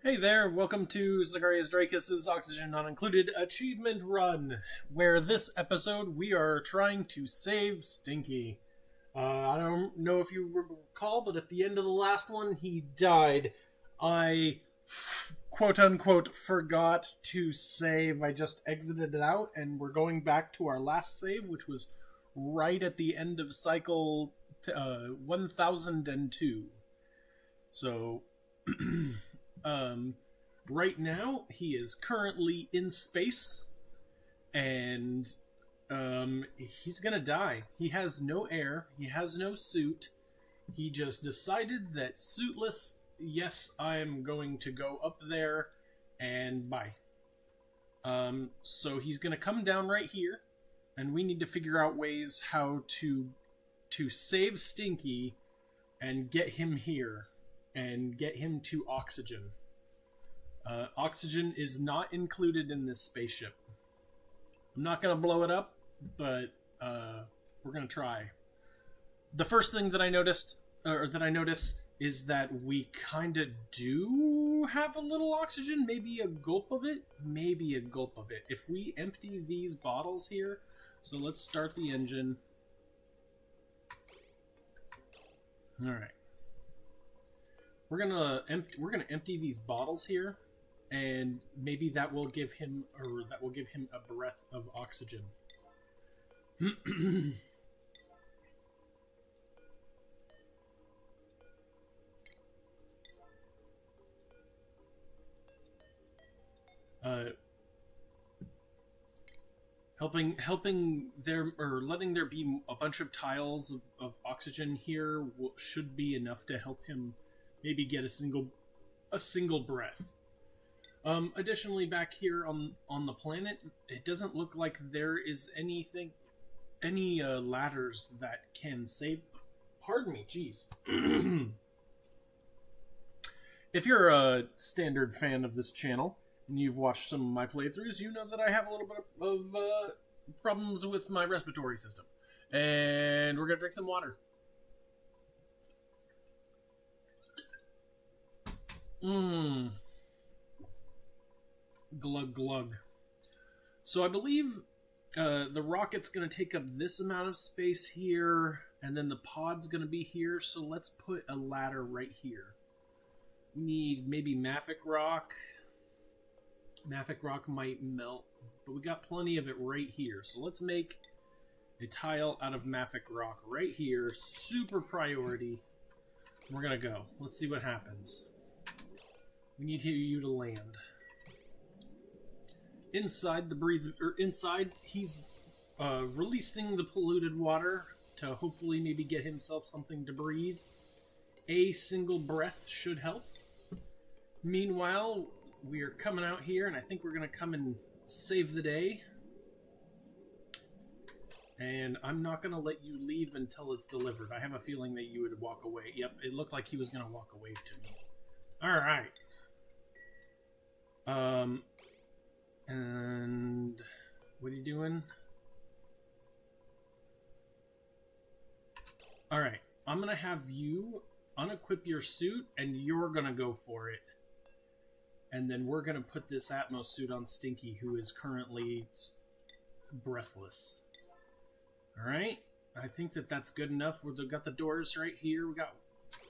Hey there, welcome to Zacharias Dracus' Oxygen Not Included Achievement Run, where this episode we are trying to save Stinky. I don't know if you recall, but at the end of the last one, he died. I, quote-unquote, forgot to save. I just exited it out, and we're going back to our last save, which was right at the end of cycle 1002. So... right now, he is currently in space, and he's gonna die. He has no air, he has no suit. He just decided that suitless, yes, I am going to go up there, and bye. So he's gonna come down right here, and we need to figure out ways how to save Stinky and get him here. And get him to oxygen. Oxygen is not included in this spaceship. I'm not going to blow it up, but we're going to try. The first thing that I noticed, is that we kind of do have a little oxygen. Maybe a gulp of it. Maybe a gulp of it. If we empty these bottles here, so let's start the engine. All right. We're gonna empty these bottles here, and maybe that will give him a breath of oxygen. Helping there, or letting there be a bunch of tiles of oxygen here should be enough to help him maybe get a single breath. Additionally, back here on the planet, it doesn't look like there is any ladders that can save. Pardon me, jeez. If you're a standard fan of this channel and you've watched some of my playthroughs, you know that I have a little bit of problems with my respiratory system, and we're gonna drink some water. Glug glug. So I believe the rocket's going to take up this amount of space here, and then the pod's going to be here, so let's put a ladder right here. We need maybe Mafic rock. Mafic rock might melt, but we got plenty of it right here. So let's make a tile out of Mafic rock right here. Super priority. We're going to go. Let's see what happens. We need you to land. Inside he's releasing the polluted water to hopefully maybe get himself something to breathe. A single breath should help. Meanwhile, we're coming out here, and I think we're going to come and save the day. And I'm not going to let you leave until it's delivered. I have a feeling that you would walk away. Yep, it looked like he was going to walk away to me. Alright. And what are you doing? Alright, I'm gonna have you unequip your suit, and you're gonna go for it. And then we're gonna put this Atmos suit on Stinky, who is currently breathless. Alright, I think that's good enough. We've got the doors right here. We got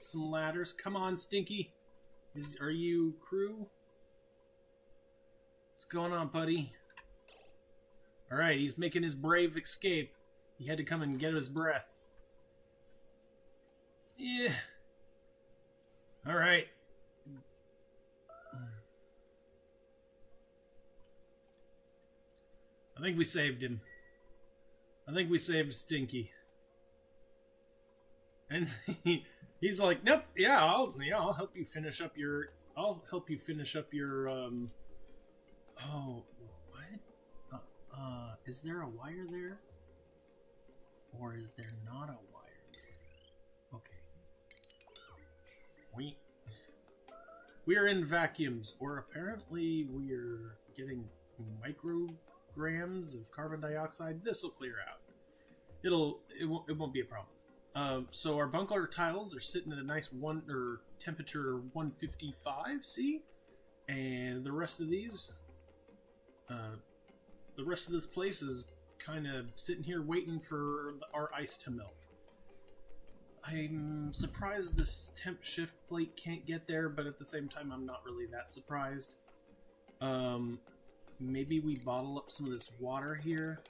some ladders. Come on, Stinky. Are you crew? What's going on, buddy? Alright, he's making his brave escape. He had to come and get his breath. Yeah. Alright. I think we saved him. I think we saved Stinky. And he's like, nope, yeah, I'll help you finish up your Oh, what? Is there a wire there? Or is there not a wire there? Okay. We are in vacuums, or apparently we're getting micrograms of carbon dioxide. This will clear out. It won't be a problem. So our bunker tiles are sitting at a nice temperature 155. See, And the rest of these, the rest of this place is kind of sitting here waiting for our ice to melt. I'm surprised this temp shift plate can't get there, but at the same time, I'm not really that surprised. Maybe we bottle up some of this water here.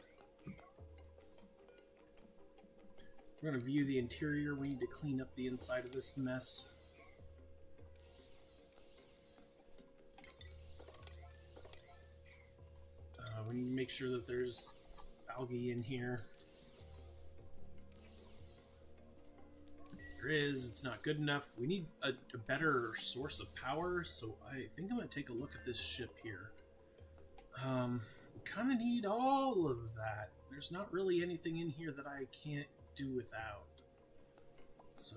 We're going to view the interior. We need to clean up the inside of this mess. We need to make sure that there's algae in here. There is. It's not good enough. We need a better source of power, so I think I'm going to take a look at this ship here. We kind of need all of that. There's not really anything in here that I can't do without. So,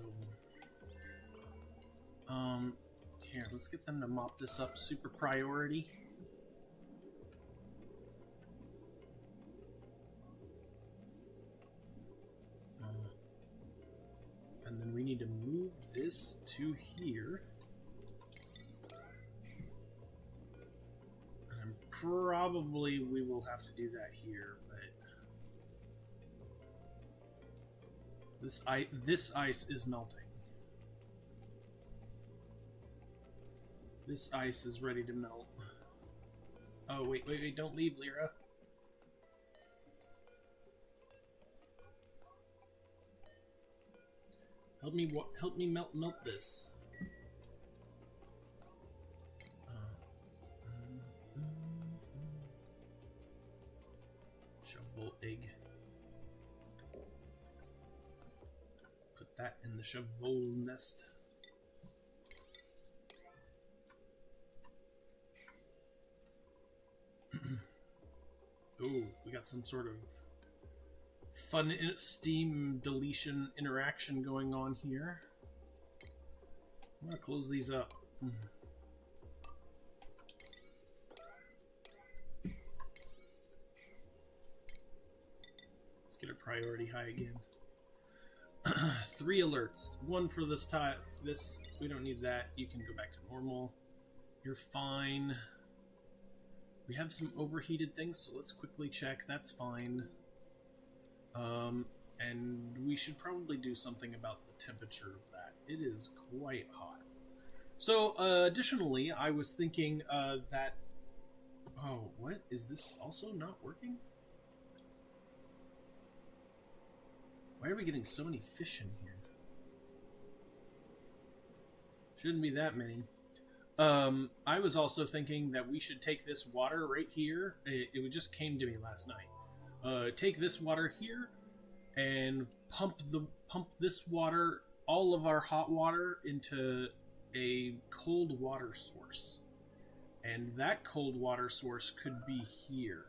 here, let's get them to mop this up. Super priority. And then we need to move this to here. And probably we will have to do that here, but this ice is melting. This ice is ready to melt. Oh, wait, don't leave, Lyra. Help me melt this. Shovel egg. Put that in the shovel nest. Oh, we got some sort of fun Steam deletion interaction going on here. I'm gonna close these up. Let's get a priority high again. 3 alerts. 1 for this time. This, we don't need that. You can go back to normal. You're fine. We have some overheated things, so let's quickly check. That's fine. And we should probably do something about the temperature of that. It is quite hot. So, additionally, I was thinking that... Oh, what? Is this also not working? Why are we getting so many fish in here? Shouldn't be that many. I was also thinking that we should take this water right here. It just came to me last night. Take this water here and pump this water, all of our hot water, into a cold water source. And that cold water source could be here.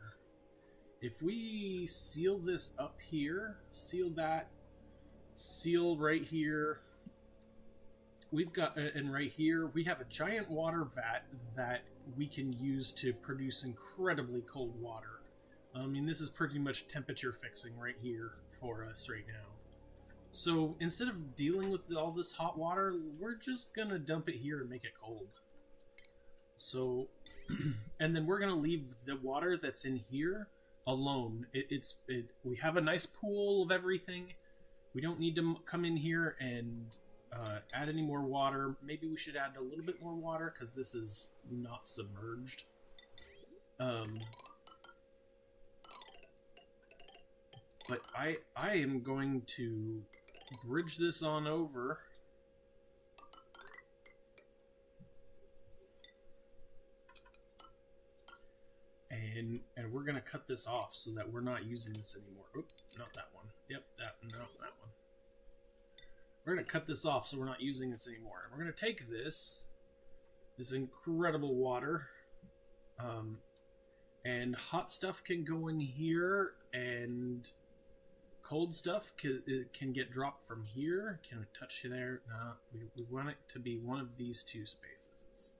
If we seal this up here, seal that, seal right here, we've got, and right here, we have a giant water vat that we can use to produce incredibly cold water. I mean, this is pretty much temperature fixing right here for us right now. So instead of dealing with all this hot water, we're just gonna dump it here and make it cold. So, and then we're gonna leave the water that's in here alone. We have a nice pool of everything. We don't need to come in here and add any more water. Maybe we should add a little bit more water because this is not submerged. But I am going to bridge this on over. And we're going to cut this off so that we're not using this anymore. Oop, not that one. Yep, that one. We're going to cut this off so we're not using this anymore. And we're going to take this incredible water, and hot stuff can go in here, and cold stuff can get dropped from here. Can we touch there? No, we want it to be one of these 2 spaces.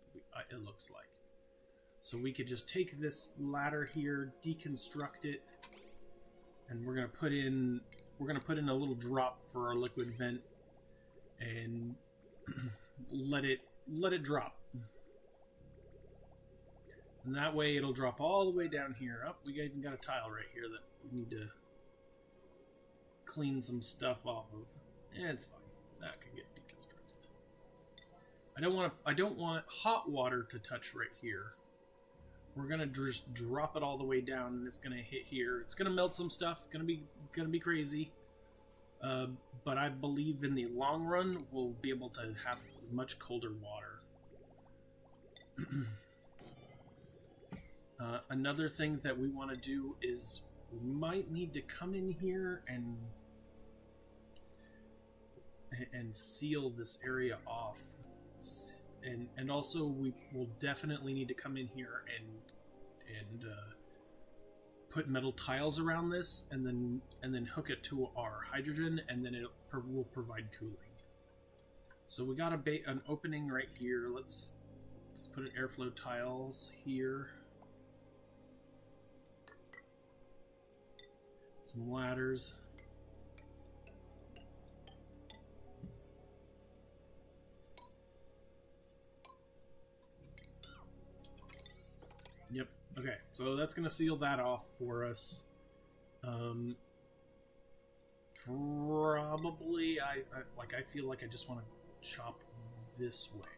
It looks like. So we could just take this ladder here, deconstruct it, and we're gonna put in a little drop for our liquid vent, and let it drop. And that way it'll drop all the way down here. Oh, we even got a tile right here that we need to clean some stuff off of. It's fine. That can get deconstructed. I don't want hot water to touch right here. We're gonna just drop it all the way down, and it's gonna hit here. It's gonna melt some stuff. Gonna be crazy. But I believe in the long run we'll be able to have much colder water. Another thing that we want to do is we might need to come in here and seal this area off, and also we will definitely need to come in here and put metal tiles around this, and then hook it to our hydrogen, and then it will provide cooling. So we got an opening right here. Let's put an airflow tiles here. Some ladders. Yep. Okay, so that's going to seal that off for us. Probably, I feel like I just want to chop this way.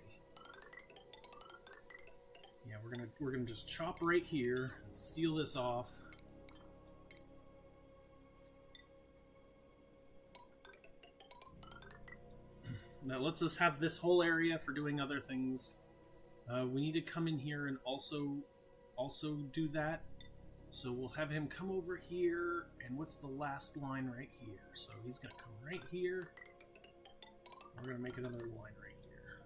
Yeah, we're gonna just chop right here and seal this off. That lets us have this whole area for doing other things. We need to come in here and also do that. So we'll have him come over here, and what's the last line right here? So he's gonna come right here. We're gonna make another line right here.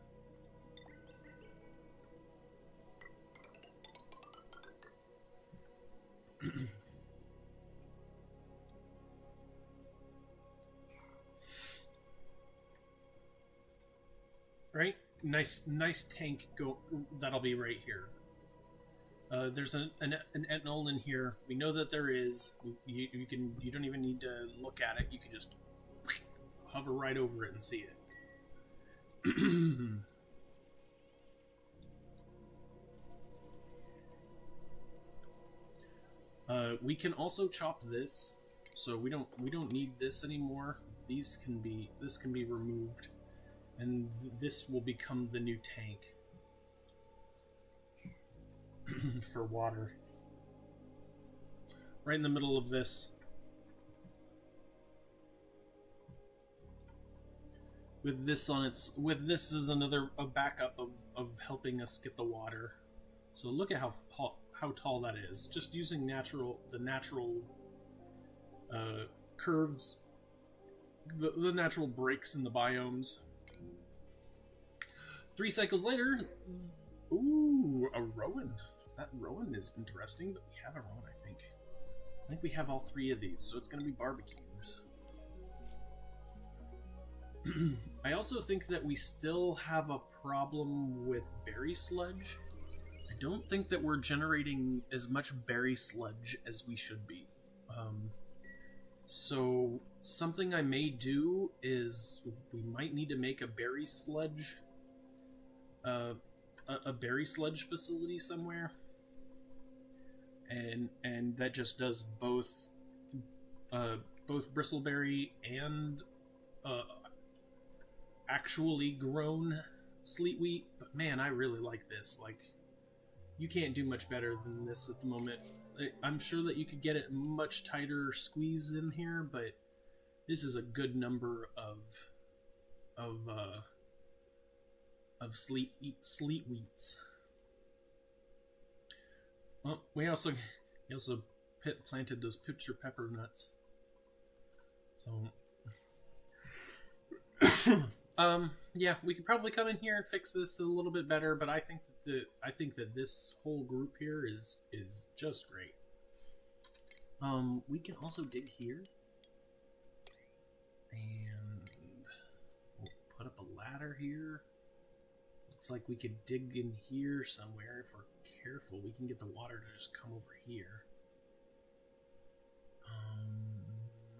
Right? Nice tank that'll be right here. There's an ethanol in here. We know that there is. You don't even need to look at it. You can just hover right over it and see it. We can also chop this, so we don't need this anymore. This can be removed, and this will become the new tank for water. Right in the middle of this. With this is another backup of helping us get the water. So look at how tall that is. Just using the natural curves, the natural breaks in the biomes. 3 cycles later, ooh, a rowan. That rowan is interesting, but we have a rowan, I think. I think we have all 3 of these, so it's going to be barbecues. I also think that we still have a problem with berry sludge. I don't think that we're generating as much berry sludge as we should be. So something I may do is we might need to make a berry sludge a berry sludge facility somewhere, and that just does both bristleberry and actually grown sleet wheat. But man, I really like this. Like, you can't do much better than this at the moment. I'm sure that you could get it much tighter squeeze in here, but this is a good number of sleet wheats. Well, he also planted those picture pepper nuts. So yeah, we could probably come in here and fix this a little bit better, but I think that this whole group here is just great. We can also dig here, and we'll put up a ladder here. Looks like we could dig in here somewhere if we're careful. We can get the water to just come over here.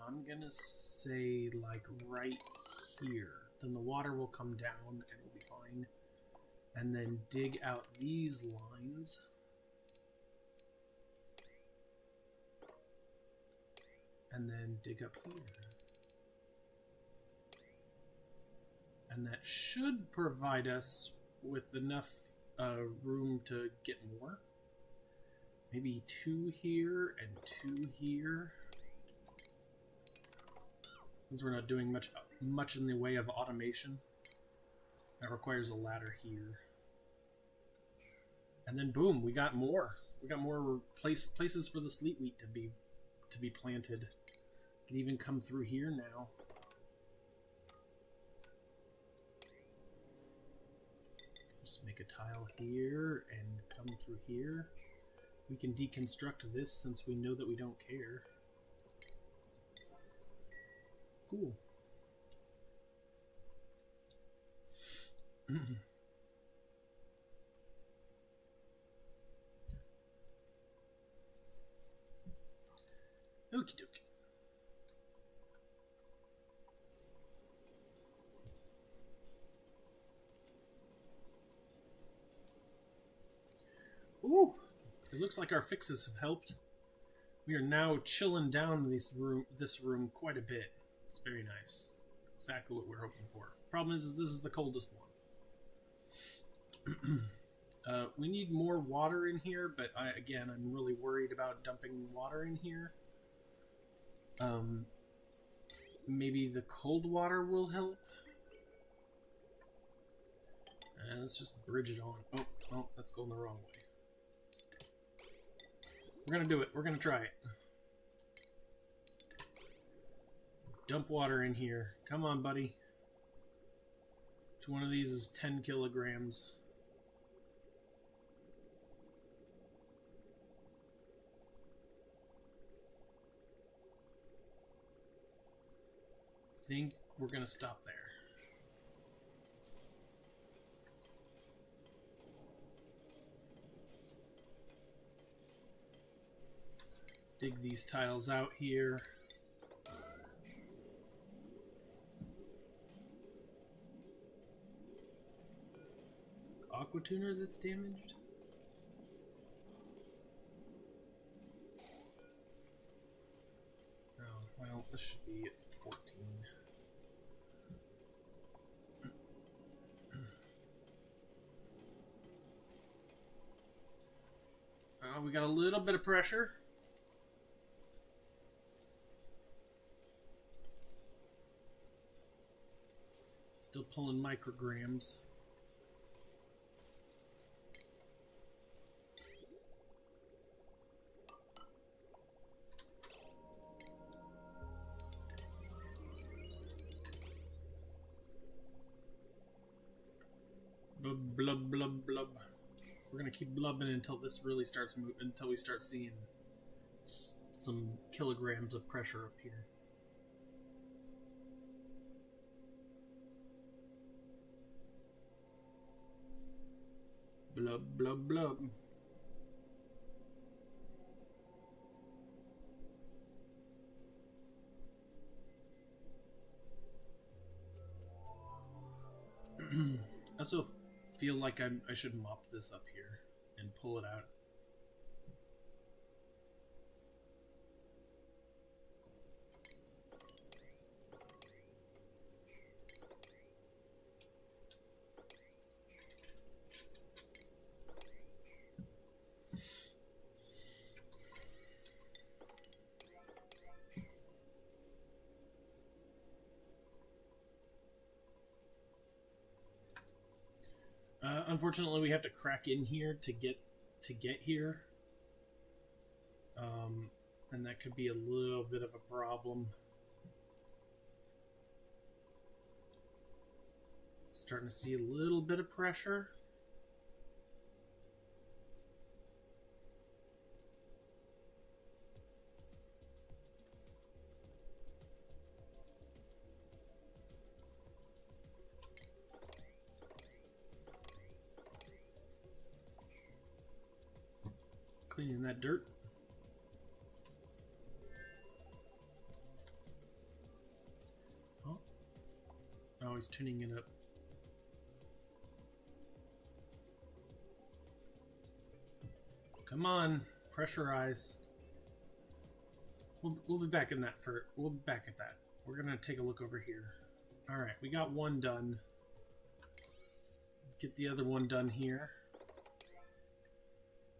I'm gonna say like right here. Then the water will come down and it'll be fine. And then dig out these lines. And then dig up here. And that should provide us with enough room to get more. Maybe 2 here and 2 here. Since we're not doing much in the way of automation. That requires a ladder here. And then boom, we got more. We got more places for the sleet wheat to be planted. Can even come through here now. Just make a tile here and come through here. We can deconstruct this since we know that we don't care. Cool. Okie dokie. Ooh! It looks like our fixes have helped. We are now chilling down this room quite a bit. It's very nice. Exactly what we're hoping for. Problem is this is the coldest one. We need more water in here, but I'm really worried about dumping water in here. Maybe the cold water will help. Let's just bridge it on. Oh, that's going the wrong way. We're gonna do it. We're gonna try it. Dump water in here. Come on, buddy. Each one of these is 10 kilograms. I think we're gonna stop there. Dig these tiles out here. Aqua tuner that's damaged? Oh, well, this should be at 14. We got a little bit of pressure. Still pulling micrograms. Blub, blub, blub, blub. We're gonna keep blubbing until this really starts moving, until we start seeing some kilograms of pressure up here. Blub, blub, blub. I also feel like I should mop this up here and pull it out. Unfortunately, we have to crack in here to get here, and that could be a little bit of a problem. Starting to see a little bit of pressure. Cleaning that dirt. Oh, he's tuning it up. Come on, pressurize. We'll be back in that we'll be back at that. We're gonna take a look over here. All right, we got one done. Let's get the other one done here,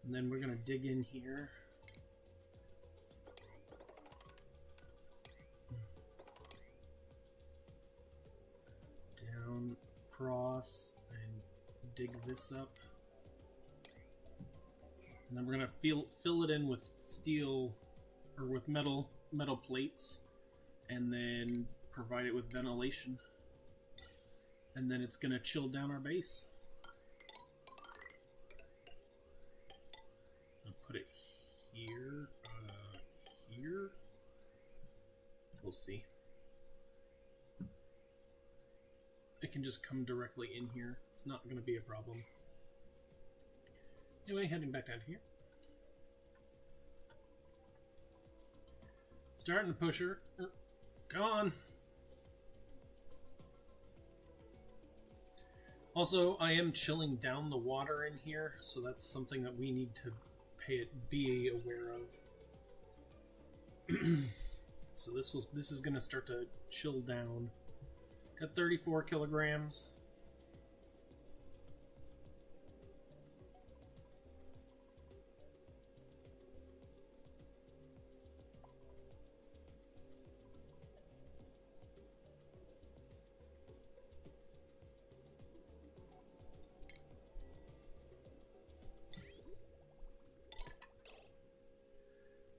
and then we're gonna dig in here. Down, across, and dig this up. And then we're gonna fill it in with steel or with metal plates, and then provide it with ventilation. And then it's gonna chill down our base. I'll put it here, here. We'll see. It can just come directly in here. It's not gonna be a problem. Anyway, heading back down here. Starting to push her. Come on. Also, I am chilling down the water in here, so that's something that we need to be aware of. So this is going to start to chill down. Got 34 kilograms.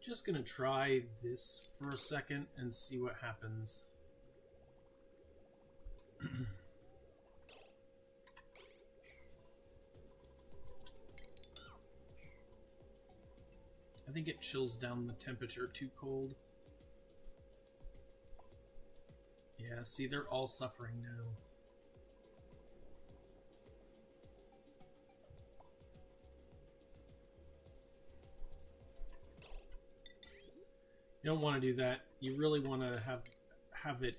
Just gonna try this for a second and see what happens. I think it chills down the temperature too cold. Yeah, see, they're all suffering now. You don't want to do that. You really want to have it,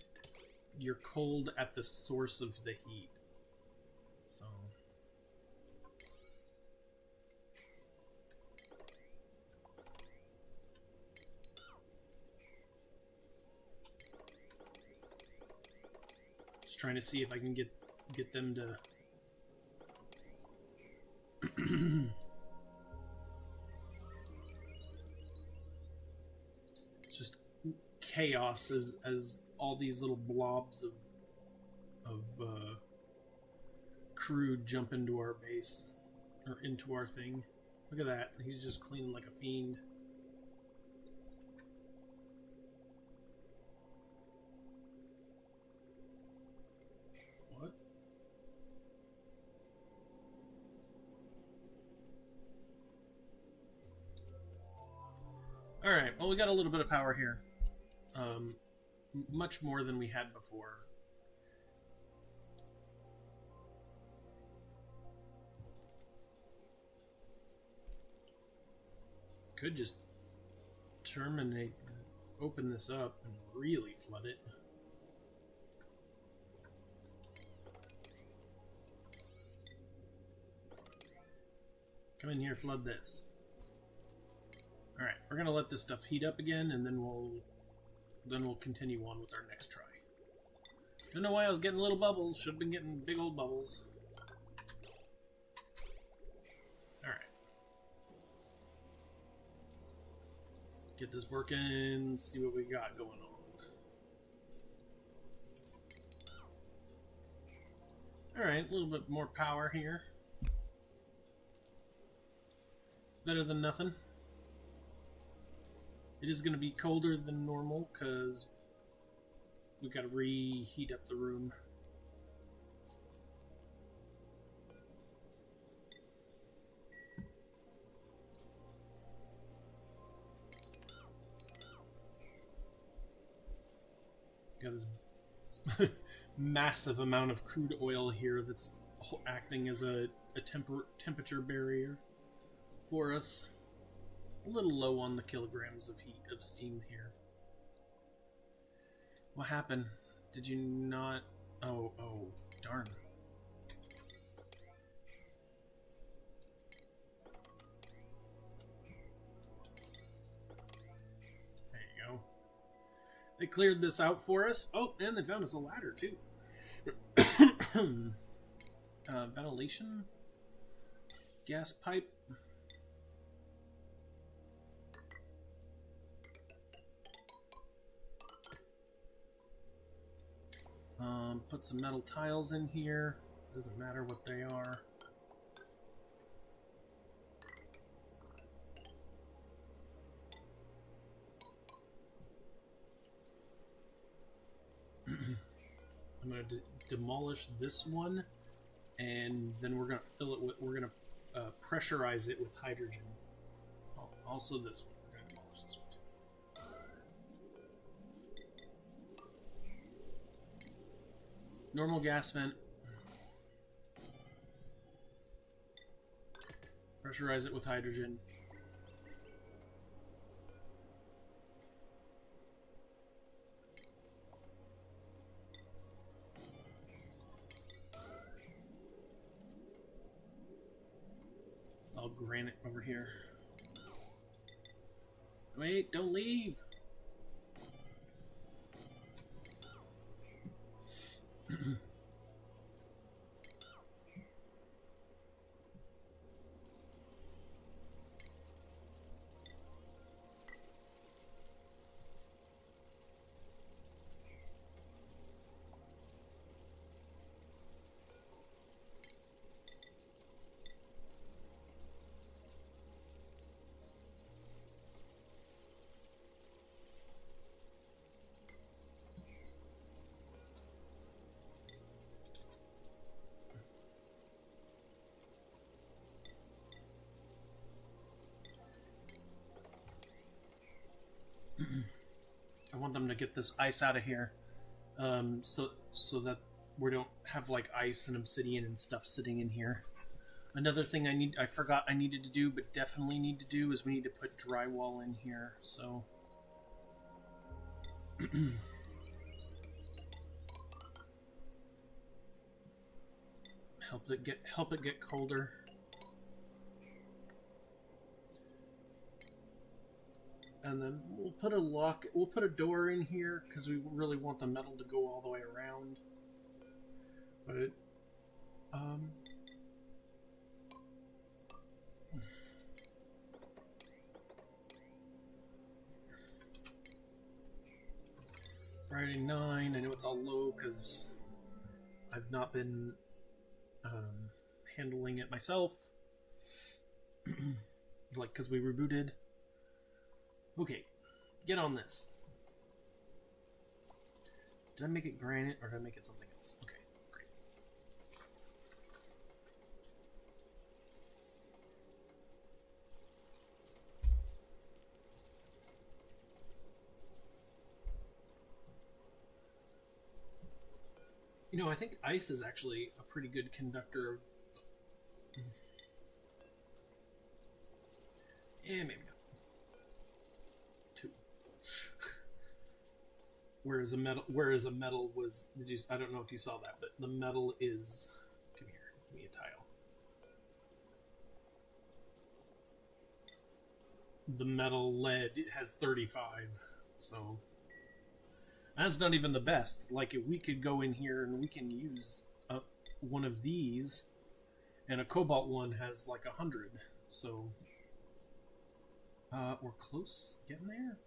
you're cold at the source of the heat. So just trying to see if I can get them to just chaos as all these little blobs of crude jump into our base or into our thing. Look at that. He's just cleaning like a fiend. What? Alright, well, we got a little bit of power here. Much more than we had before. Could just open this up and really flood it. Come in here, flood this. Alright, we're gonna let this stuff heat up again, and then we'll continue on with our next try. Don't know why I was getting little bubbles. Should have been getting big old bubbles. Alright. Get this working, see what we got going on. Alright, a little bit more power here. Better than nothing. It is going to be colder than normal because we've got to reheat up the room. Got this massive amount of crude oil here that's acting as a temperature barrier for us. A little low on the kilograms of steam here. What happened? Did you not? Oh, darn. There you go. They cleared this out for us. Oh, and they found us a ladder, too. Ventilation? Gas pipe? Put some metal tiles in here. Doesn't matter what they are. I'm going to demolish this one, and then we're going to fill it with, we're going to pressurize it with hydrogen. Oh, also this one. We're going to demolish this one too. Normal gas vent. Pressurize it with hydrogen. I'll granite over here. Wait, don't leave. I want them to get this ice out of here, so that we don't have like ice and obsidian and stuff sitting in here. Another thing I forgot I needed to do, but definitely need to do, is we need to put drywall in here. So help it get colder. And then we'll put a door in here, because we really want the metal to go all the way around. But, Friday 9, I know it's all low, because I've not been, handling it myself. Like, because we rebooted. Okay, get on this. Did I make it granite or did I make it something else? Okay, great. You know, I think ice is actually a pretty good conductor of... Yeah, maybe not. Whereas a metal was, I don't know if you saw that, but the metal is, come here, give me a tile. The metal lead, it has 35, so that's not even the best. Like, if we could go in here and we can use one of these, and a cobalt one has like 100, so we're close getting there.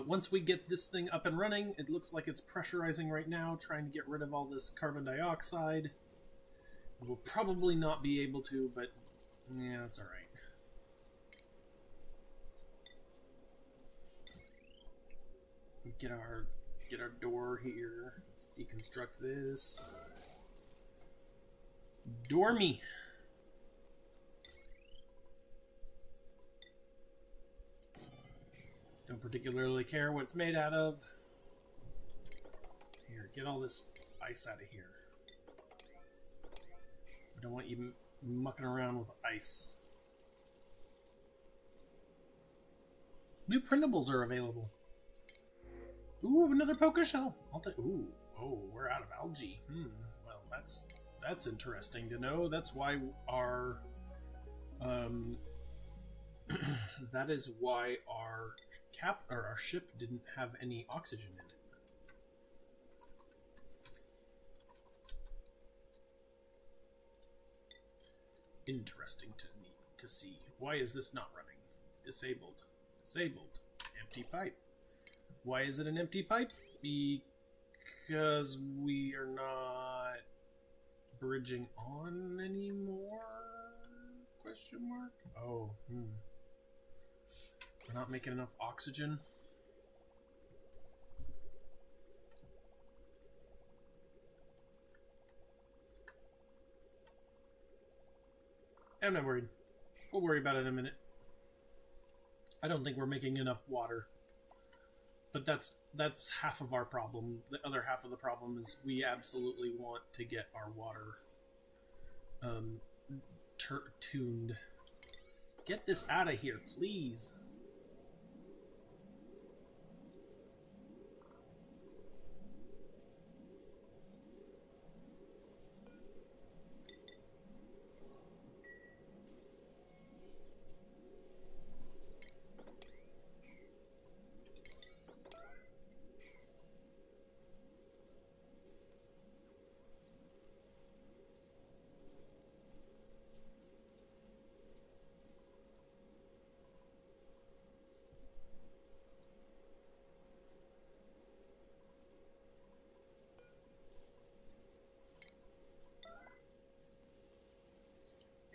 Once we get this thing up and running, it looks like it's pressurizing right now, trying to get rid of all this carbon dioxide. We'll probably not be able to, but yeah, that's alright. Get our door here. Let's deconstruct this. Dormy. Don't particularly care what it's made out of. Here, get all this ice out of here. I don't want you mucking around with ice. New printables are available. Ooh, another poker shell. I'll take. Ooh, oh, we're out of algae. Well, that's interesting to know. That's why our That is why our our ship didn't have any oxygen in it. Interesting to see. Why is this not running? Disabled. Disabled. Empty pipe. Why is it an empty pipe? Because we are not bridging on anymore? Question mark? Oh, We're not making enough oxygen. I'm not worried. We'll worry about it in a minute. I don't think we're making enough water. But that's half of our problem. The other half of the problem is we absolutely want to get our water tuned. Get this out of here, please.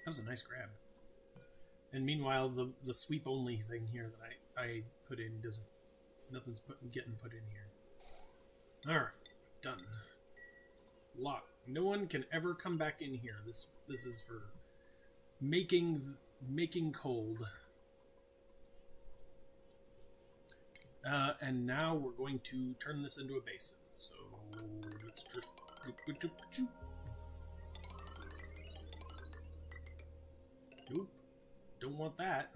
That was a nice grab. And meanwhile, the sweep only thing here that I put in doesn't. Nothing's getting put in here. All right, done. Lock. No one can ever come back in here. This is for making cold. And now we're going to turn this into a basin. So let's just. Nope. Don't want that.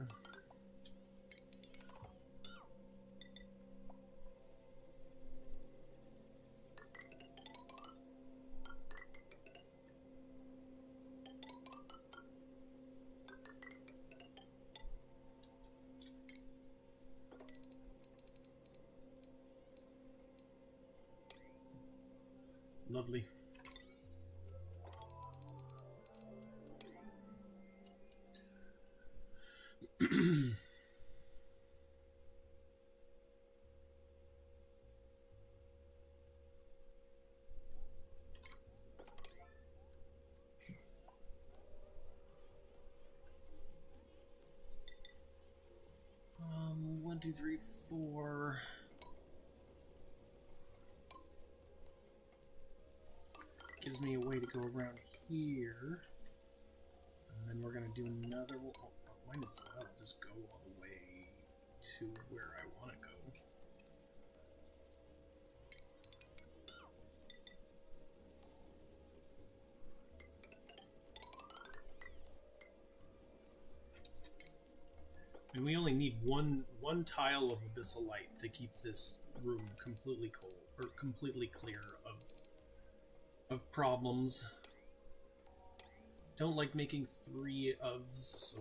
Lovely. 1, 2, 3, 4. Gives me a way to go around here. And then we're going to do another. Oh, might as well just go all the way to where I want to go. And we only need one tile of abyssalite to keep this room completely cold or completely clear of problems. Don't like making 3 ofs, so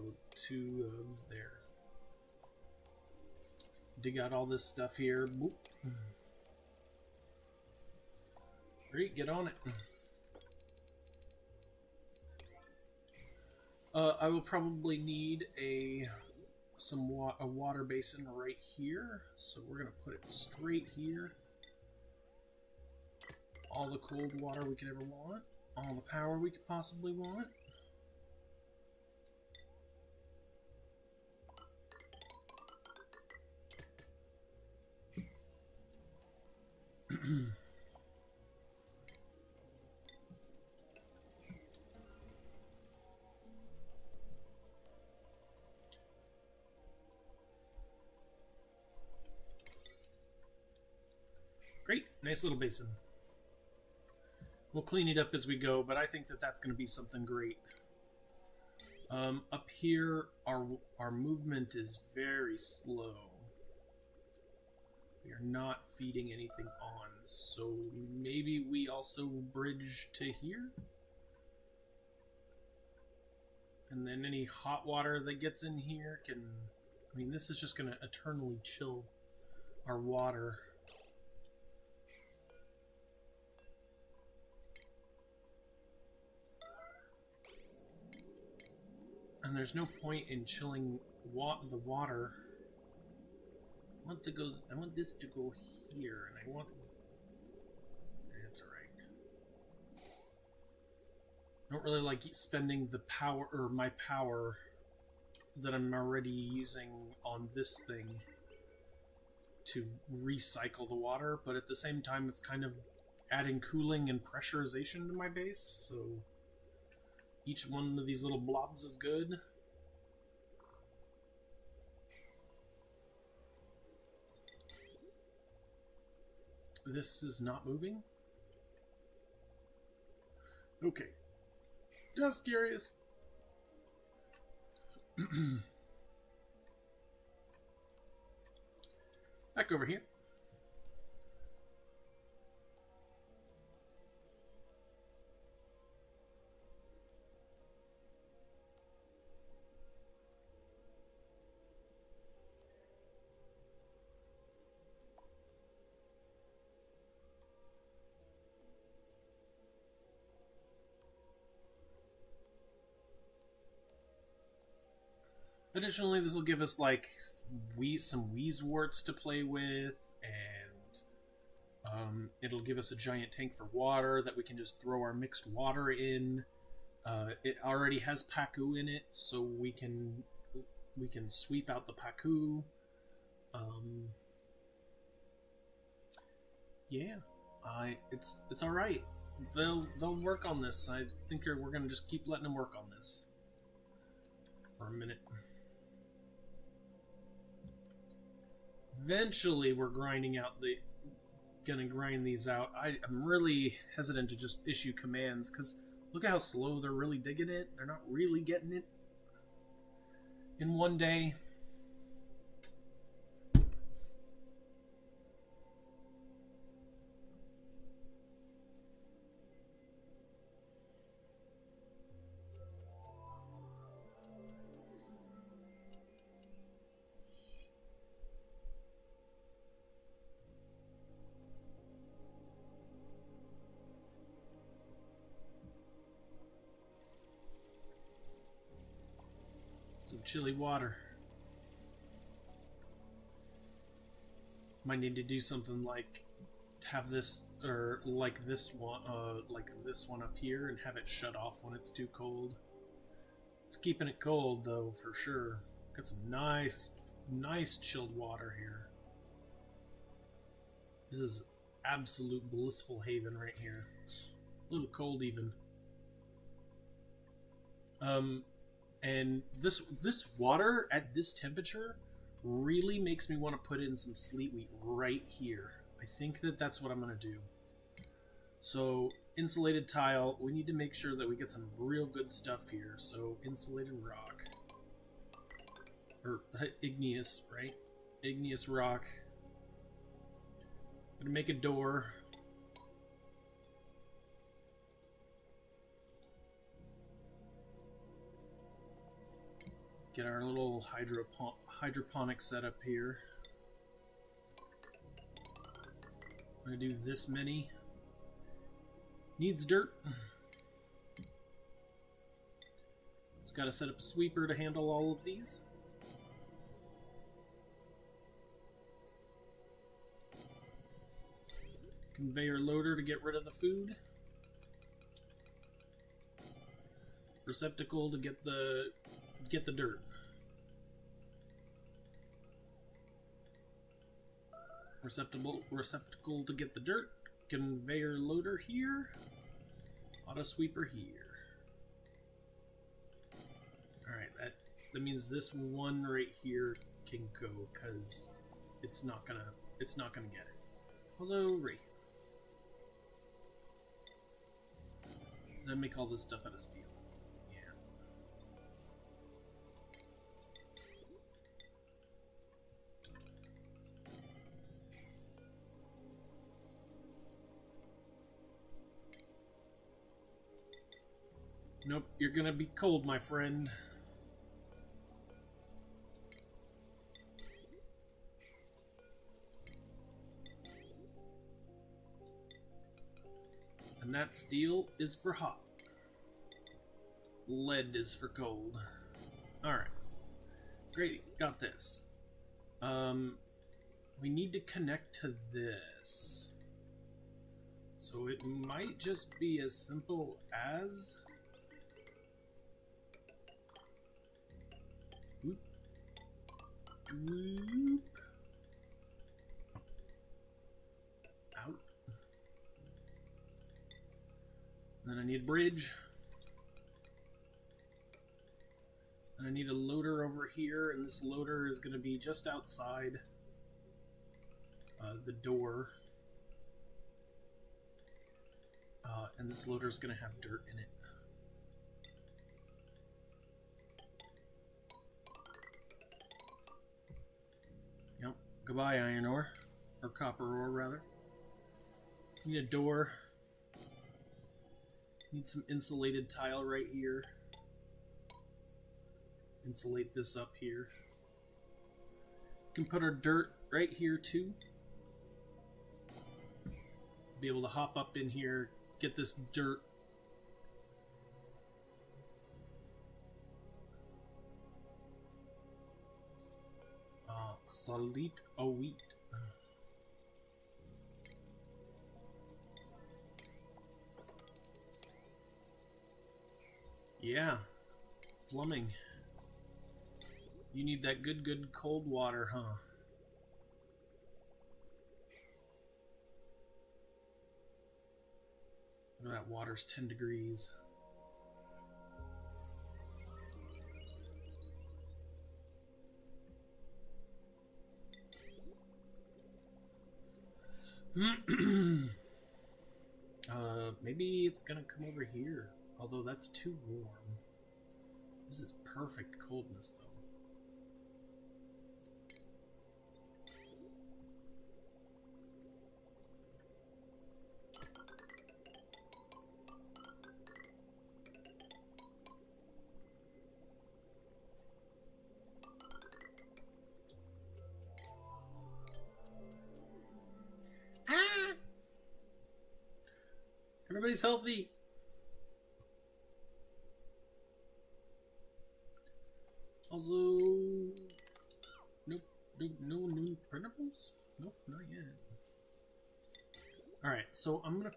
2 ofs there. Dig out all this stuff here. Boop. Great, get on it. I will probably need a water basin right here, so we're gonna put it straight here. All the cold water we could ever want, all the power we could possibly want. Great, nice little basin. We'll clean it up as we go, but I think that that's going to be something great. Up here, our movement is very slow. We are not feeding anything on, so maybe we also bridge to here? And then any hot water that gets in here can... I mean, this is just going to eternally chill our water. And there's no point in chilling the water. I want this to go here, and I want... That's alright. I don't really like spending the power, or my power, that I'm already using on this thing to recycle the water, but at the same time it's kind of adding cooling and pressurization to my base, so each one of these little blobs is good. This is not moving. Okay. Just curious. Back over here. Additionally, this will give us like some Wheezeworts to play with, and it'll give us a giant tank for water that we can just throw our mixed water in. It already has Paku in it, so we can sweep out the Paku. Yeah, it's all right. They'll work on this. I think we're gonna just keep letting them work on this for a minute. Eventually, we're gonna grind these out. I'm really hesitant to just issue commands because look at how slow they're really digging it. They're not really getting it in one day. Some chilly water. Might need to do something like have this, or like this one up here, and have it shut off when it's too cold. It's keeping it cold though, for sure. Got some nice chilled water here. This is absolute blissful haven right here. A little cold even. And this water at this temperature really makes me want to put in some sleet wheat right here. I think that's what I'm going to do. So, insulated tile, we need to make sure that we get some real good stuff here. So, insulated rock. Or igneous, right? Igneous rock. Gonna make a door. Get our little hydroponic setup here. I'm gonna do this many. Needs dirt. Just gotta set up a sweeper to handle all of these. Conveyor loader to get rid of the food. Receptacle to get the dirt. Receptacle to get the dirt. Conveyor loader here. Auto sweeper here. Alright, that means this one right here can go because it's not gonna get it. Also right here. Then make all this stuff out of steel. Nope, you're gonna be cold, my friend. And that steel is for hot. Lead is for cold. Alright. Great, got this. We need to connect to this. So it might just be as simple as... Whoop. Whoop. Out. Then I need a bridge. And I need a loader over here, and this loader is going to be just outside the door. And this loader is going to have dirt in it. Yep. Goodbye, iron ore. Or copper ore, rather. Need a door. Need some insulated tile right here. Insulate this up here. Can put our dirt right here too. Be able to hop up in here, get this dirt. Salit a wheat. Yeah, plumbing. You need that good cold water, huh? That water's 10 degrees. Maybe it's gonna come over here. Although that's too warm. This is perfect coldness, though. Everybody's healthy. Also, nope, no new printables? Nope, not yet. Alright, so I'm gonna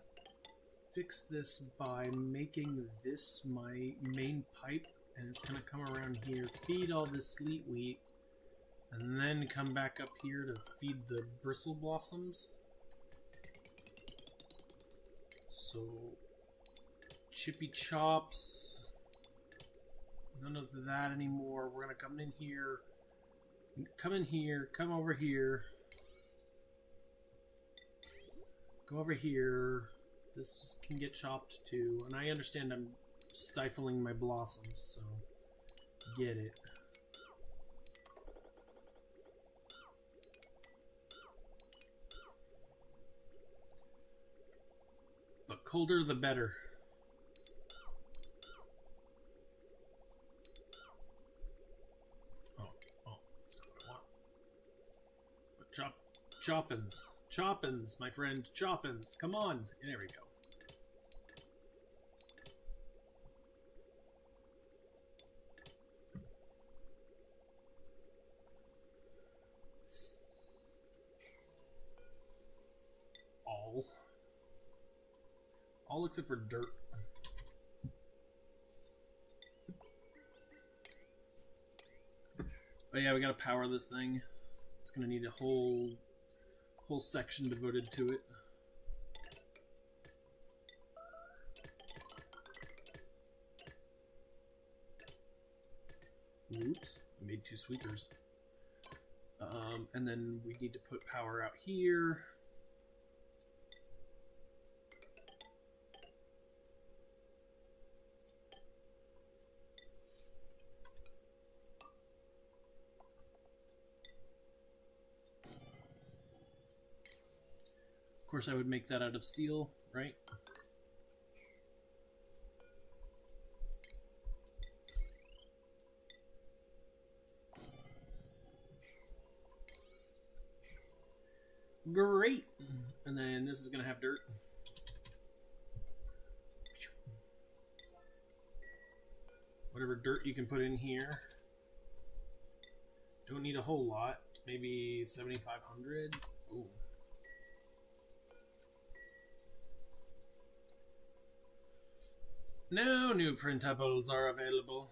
fix this by making this my main pipe, and it's gonna come around here, feed all this sleet wheat, and then come back up here to feed the bristle blossoms. So, chippy chops, none of that anymore. We're gonna come in here, come over here, go over here. This can get chopped too, and I understand I'm stifling my blossoms, so get it. But colder the better. Oh, that's not what I want. But choppins. Choppins, my friend. Choppins. Come on. There we go. All except for dirt. But yeah, we gotta power this thing. It's gonna need a whole section devoted to it. Oops, I made 2 sweepers. And then we need to put power out here. Of course, I would make that out of steel, right? Great. And then this is going to have dirt. Whatever dirt you can put in here. Don't need a whole lot. Maybe 7,500. Ooh. No new printables are available.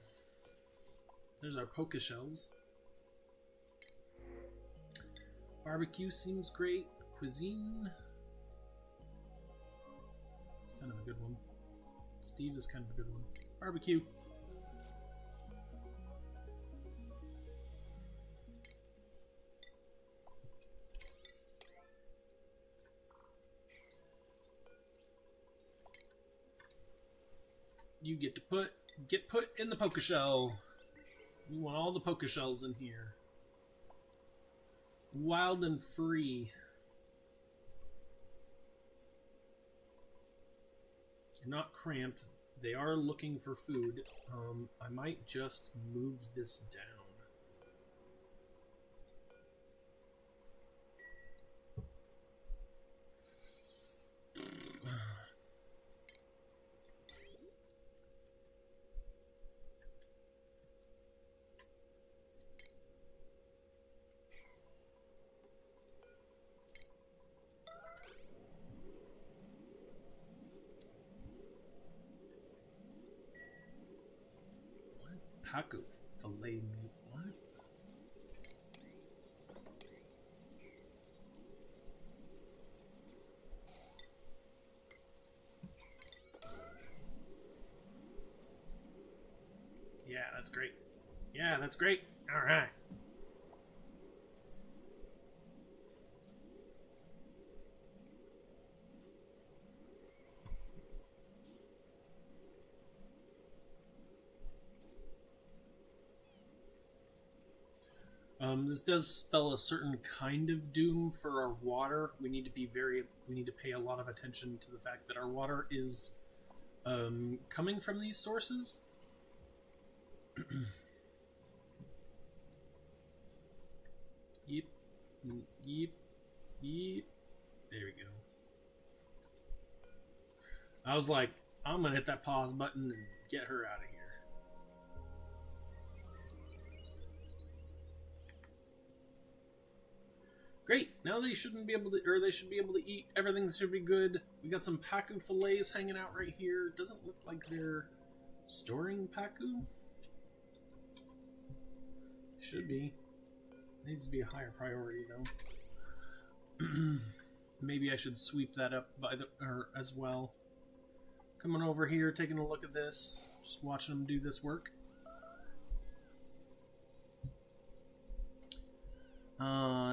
There's our poke shells. Barbecue seems great. Cuisine. It's kind of a good one. Steve is kind of a good one. Barbecue. You get to get put in the poke shell. We want all the poke shells in here. Wild and free. You're not cramped. They are looking for food. I might just move this down. Taco filet meat. What? Yeah, that's great. Yeah, that's great. All right. This does spell a certain kind of doom for our water. We need to pay a lot of attention to the fact that our water is coming from these sources. Yeep. Yeep. Yeep. There we go. I was like, I'm gonna hit that pause button and get her out of here. Great. Now they shouldn't be able to, or they should be able to eat. Everything should be good. We got some Pacu fillets hanging out right here. Doesn't look like they're storing Pacu. Should be. Needs to be a higher priority though. Maybe I should sweep that up as well. Coming over here, taking a look at this, just watching them do this work.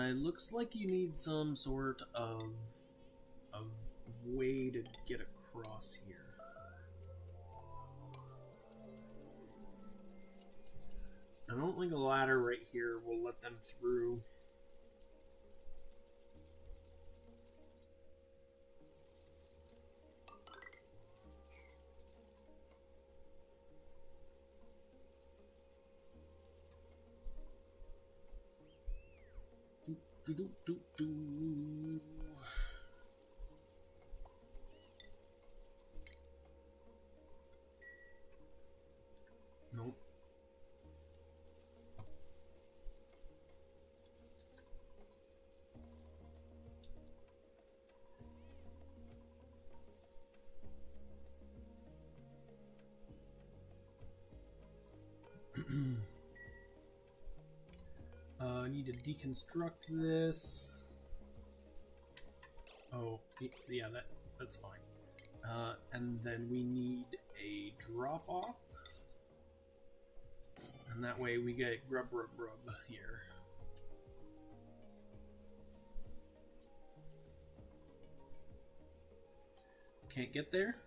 It looks like you need some sort of way to get across here. I don't think a ladder right here will let them through. Do. Nope. I need to deconstruct this. Oh, yeah, that's fine. And then we need a drop off. And that way we get grub here. Can't get there?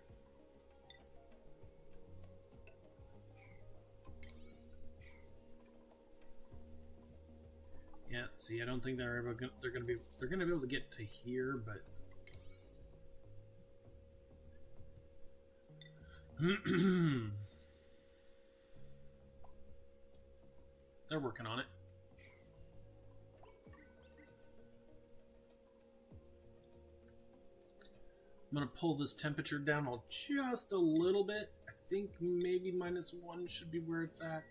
Yeah, see, I don't think they're gonna be able to get to here, but they're working on it. I'm going to pull this temperature down just a little bit. I think maybe -1 should be where it's at.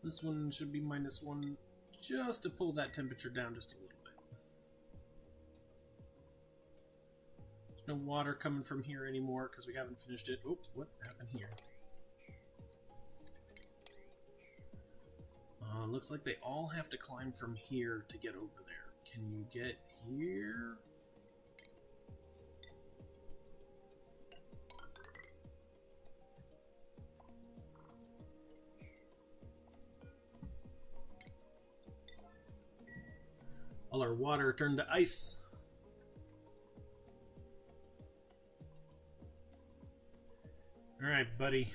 This one should be -1 just to pull that temperature down just a little bit. There's no water coming from here anymore because we haven't finished it. Oh, what happened here? Looks like they all have to climb from here to get over there. Can you get here? All our water turned to ice. All right, buddy.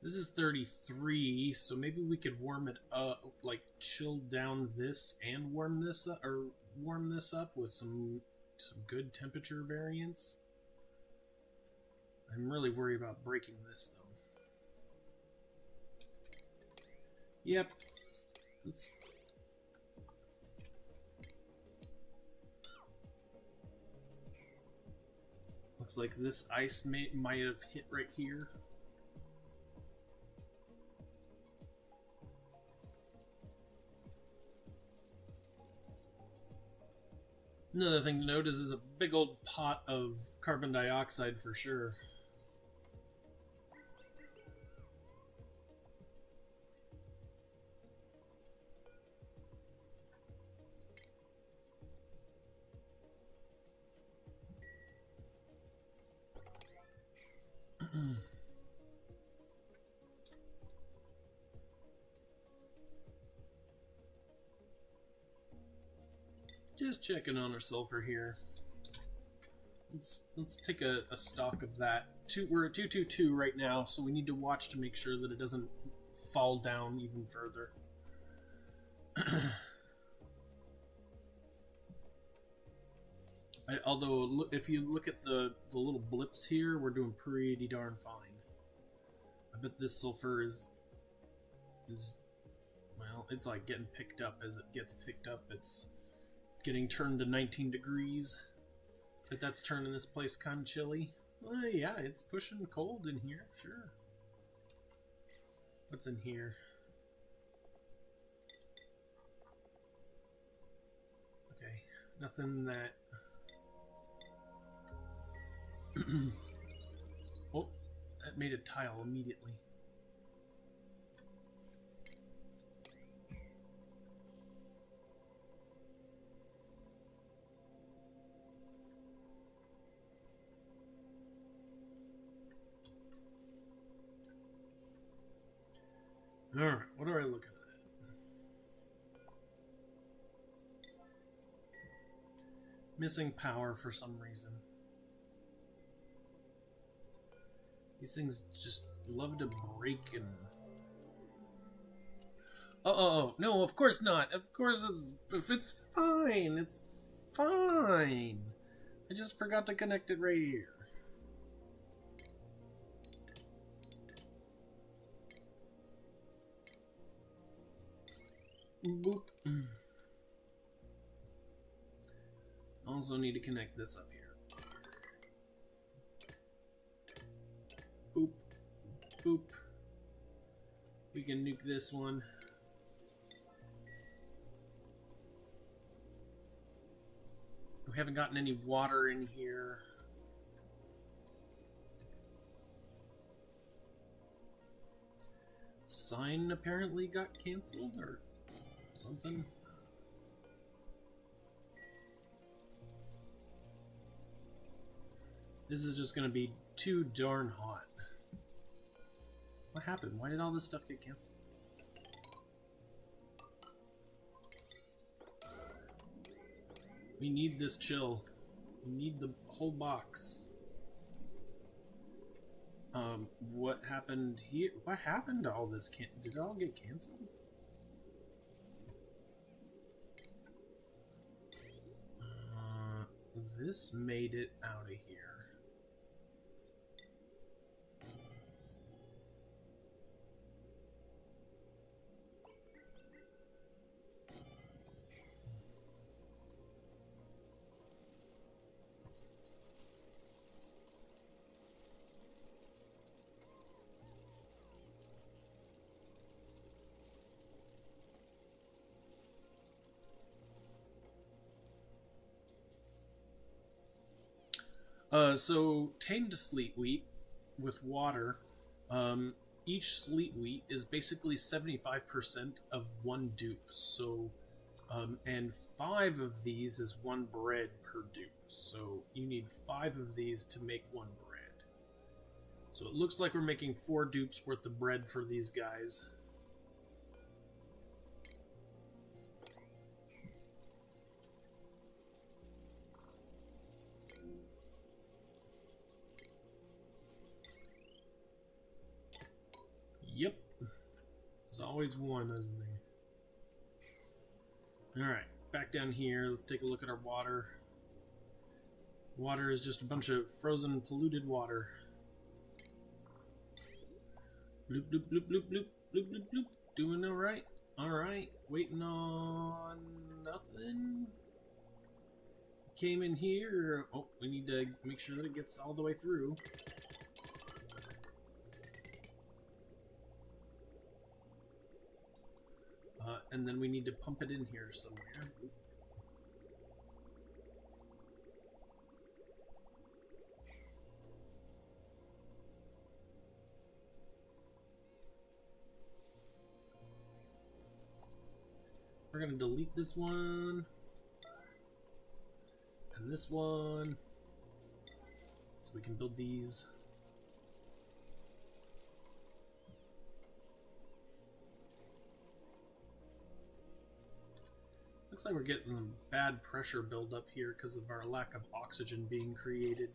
This is 33, so maybe we could warm it up, like chill down this and warm this up, or warm this up with some good temperature variance. I'm really worried about breaking this though. Yep. Looks like this ice might have hit right here. Another thing to note is there's a big old pot of carbon dioxide for sure. Just checking on our sulfur here. Let's take a stock of that. We're at 222 right now, so we need to watch to make sure that it doesn't fall down even further. Although, if you look at the little blips here, we're doing pretty darn fine. I bet this sulfur is well, it's like getting picked up. As it gets picked up, it's getting turned to 19 degrees. But that's turning this place kind of chilly. Well, yeah, it's pushing cold in here, sure. What's in here? Okay, nothing that... Oh, that made a tile immediately. Alright, what are I looking at? Missing power for some reason. These things just love to break and... Oh, no, of course not. Of course it's fine. It's fine. I just forgot to connect it right here. Boop. Also need to connect this up here. Boop. Boop. We can nuke this one. We haven't gotten any water in here. Sign apparently got canceled or something. This is just gonna be too darn hot. What happened? Why did all this stuff get canceled? We need this chill. We need the whole box. What happened here? What happened to all this? Did it all get canceled? This made it out of here. So tamed sleet wheat with water. Each sleet wheat is basically 75% of one dupe. So, and 5 of these is 1 bread per dupe. So you need 5 of these to make 1 bread. So it looks like we're making 4 dupes worth of bread for these guys. Yep. There's always one, isn't there? Alright, back down here. Let's take a look at our water. Water is just a bunch of frozen, polluted water. Bloop, bloop, bloop, bloop, bloop, bloop, bloop, bloop. Doing alright. Alright. Waiting on nothing. Came in here. Oh, we need to make sure that it gets all the way through. And then we need to pump it in here somewhere. We're going to delete this one. And this one. So we can build these. Looks like we're getting some bad pressure buildup here because of our lack of oxygen being created.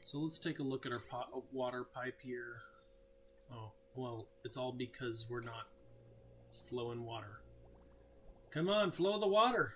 So let's take a look at our water pipe here. Oh, well, it's all because we're not flowing water. Come on, flow the water!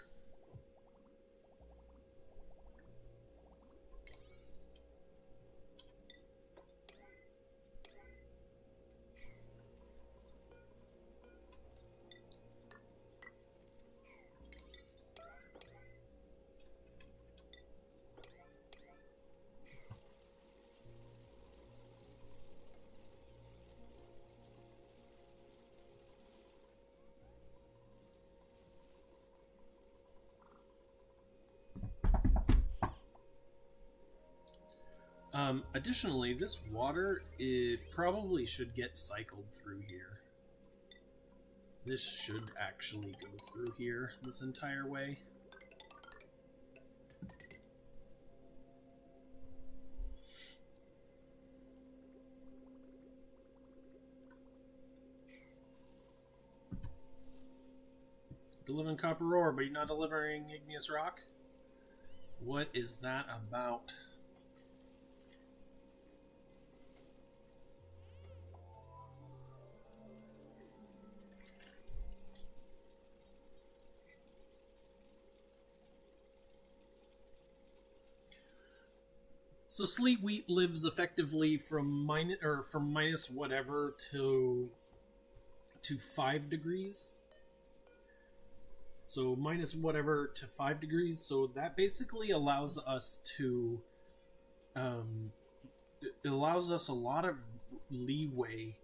Additionally, this water, it probably should get cycled through here. This should actually go through here this entire way. Delivering copper ore, but you're not delivering igneous rock? What is that about? So sleet wheat lives effectively from minus whatever to 5 degrees. So minus whatever to 5 degrees. So that basically allows us to it allows us a lot of leeway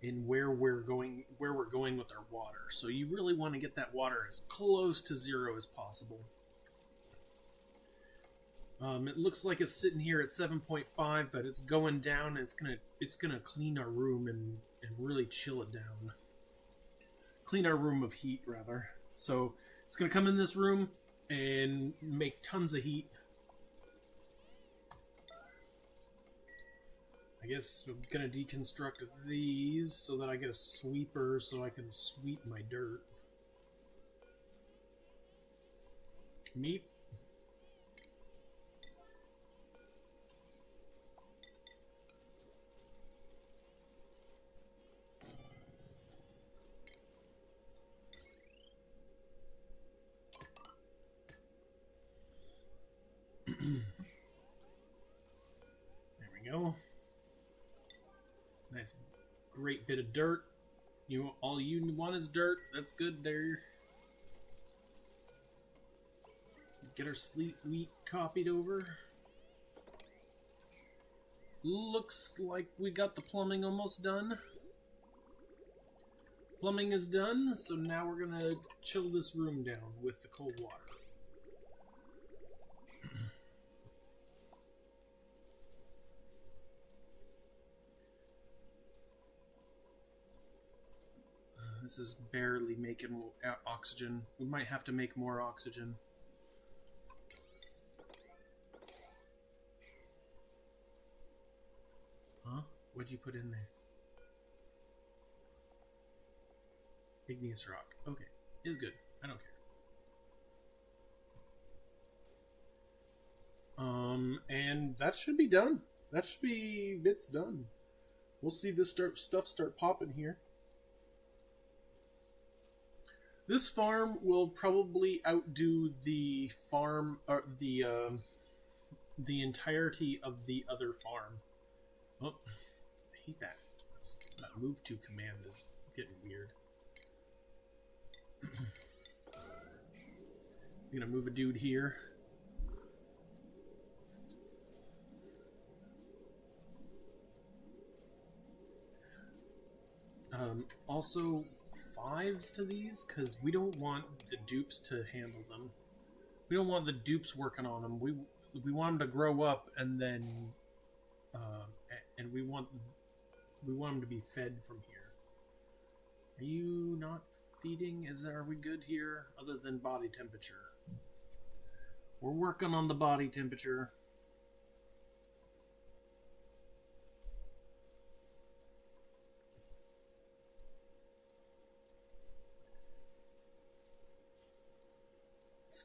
in where we're going with our water. So you really want to get that water as close to 0 as possible. It looks like it's sitting here at 7.5, but it's going down, and it's gonna clean our room and really chill it down. Clean our room of heat, rather. So it's gonna come in this room and make tons of heat. I guess I'm gonna deconstruct these so that I get a sweeper so I can sweep my dirt. Meat. There we go. Nice, great bit of dirt. All you want is dirt. That's good there. Get our sleet wheat copied over. Looks like we got the plumbing almost done. Plumbing is done, so now we're gonna chill this room down with the cold water. This is barely making oxygen. We might have to make more oxygen. Huh? What'd you put in there? Igneous rock. Okay. Is good. I don't care. And that should be done. That should be bits done. We'll see this stuff start popping here. This farm will probably outdo the farm, or the entirety of the other farm. Oh, I hate that. That move to command is getting weird. I'm gonna move a dude here. Also, 5s to these, because we don't want the dupes to handle them. We don't want the dupes working on them. We want them to grow up, and then, and we want them to be fed from here. Are you not feeding? Are we good here? Other than body temperature, we're working on the body temperature.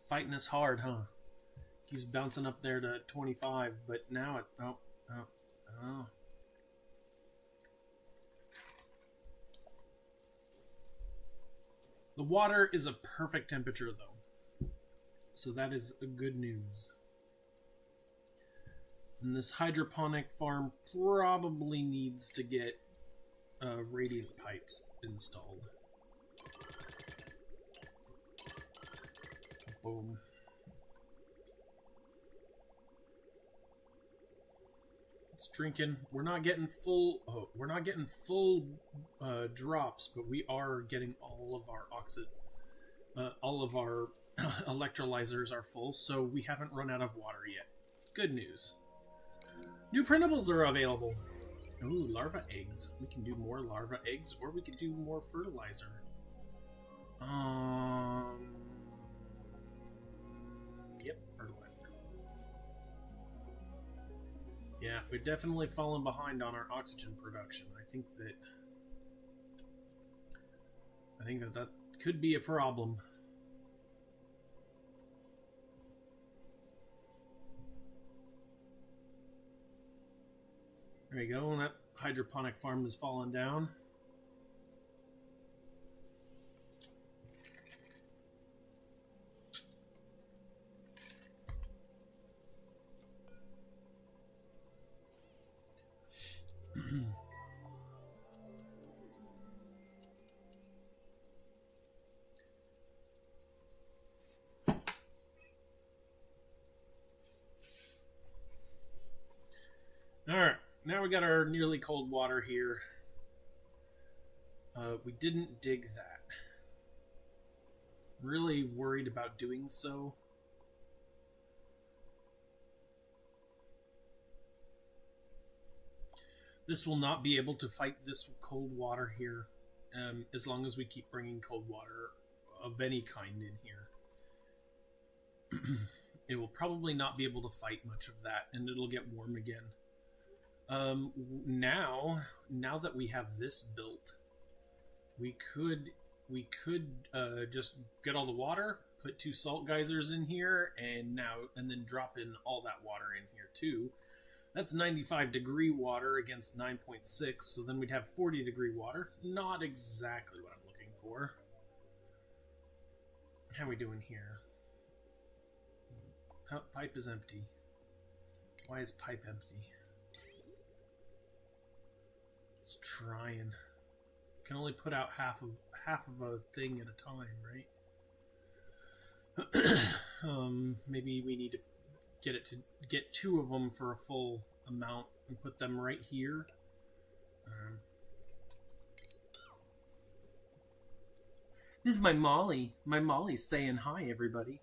Fighting us hard, huh? Keeps bouncing up there to 25, but now it... Oh. The water is a perfect temperature, though. So that is good news. And this hydroponic farm probably needs to get radiant pipes installed. Boom. It's drinking. We're not getting full. Oh, we're not getting full drops, but we are getting all of our all of our electrolyzers are full, so we haven't run out of water yet. Good news. New printables are available. Ooh, larva eggs. We can do more larva eggs, or we could do more fertilizer. Yep, fertilizer. Yeah, we've definitely fallen behind on our oxygen production. I think that could be a problem. There you go, and that hydroponic farm has fallen down. Alright, now we got our nearly cold water here. We didn't dig that. Really worried about doing so. This will not be able to fight this cold water here, as long as we keep bringing cold water of any kind in here. It will probably not be able to fight much of that, and it'll get warm again. Now that we have this built, we could just get all the water, put 2 salt geysers in here, and then drop in all that water in here too. That's 95-degree water against 9.6, so then we'd have 40-degree water. Not exactly what I'm looking for. How are we doing here? Pipe is empty. Why is pipe empty? It's trying. Can only put out half of a thing at a time, right? Maybe we need to get 2 of them for a full amount and put them right here. This is my Molly. My Molly's saying hi, everybody.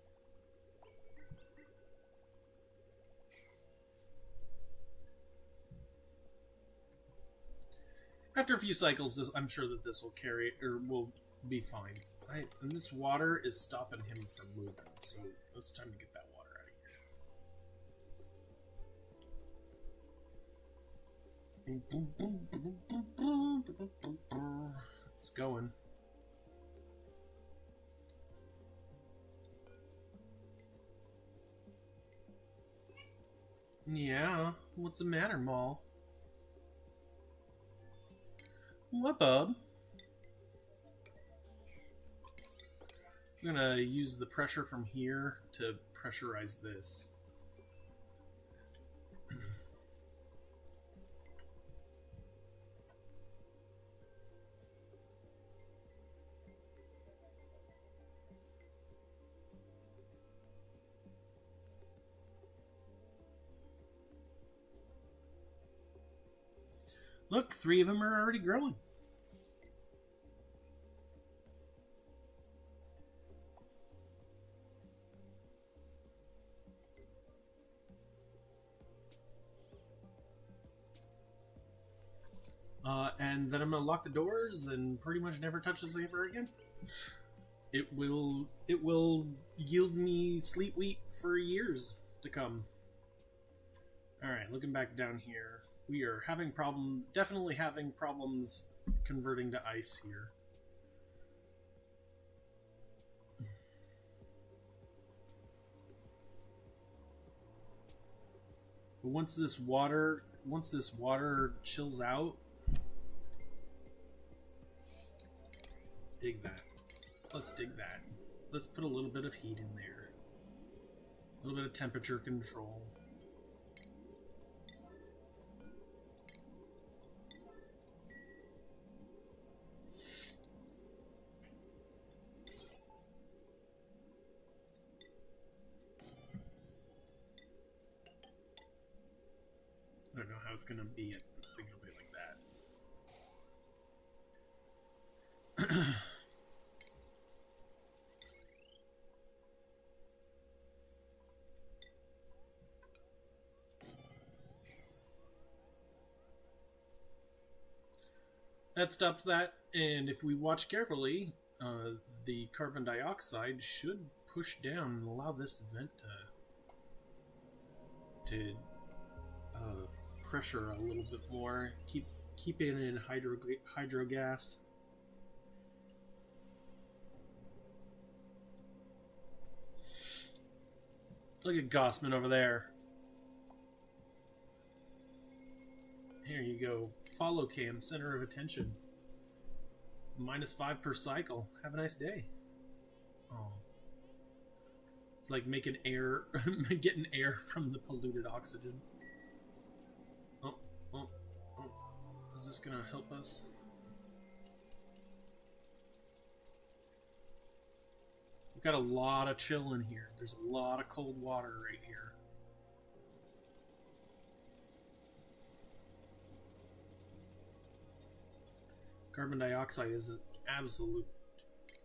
After a few cycles, I'm sure that this will carry, or will be fine. And this water is stopping him from moving, so it's time to get that water out of here. It's going. Yeah, what's the matter, Maul? What, bub? I'm gonna use the pressure from here to pressurize this. Look, 3 of them are already growing. And then I'm gonna lock the doors and pretty much never touch this ever again. It will yield me sleep wheat for years to come. Alright, looking back down here. We are definitely having problems converting to ice here. But once this water chills out, dig that. Let's dig that. Let's put a little bit of heat in there. A little bit of temperature control. I don't know how it's gonna be. I think it'll be like that. That stops that, and if we watch carefully, the carbon dioxide should push down and allow this vent to pressure a little bit more. Keep it in hydrogas. Look at Gossman over there. Here you go. Follow cam, center of attention. -5 per cycle. Have a nice day. Oh. It's like making air, getting air from the polluted oxygen. Oh. Is this gonna help us? We've got a lot of chill in here. There's a lot of cold water right here. Carbon dioxide is an absolute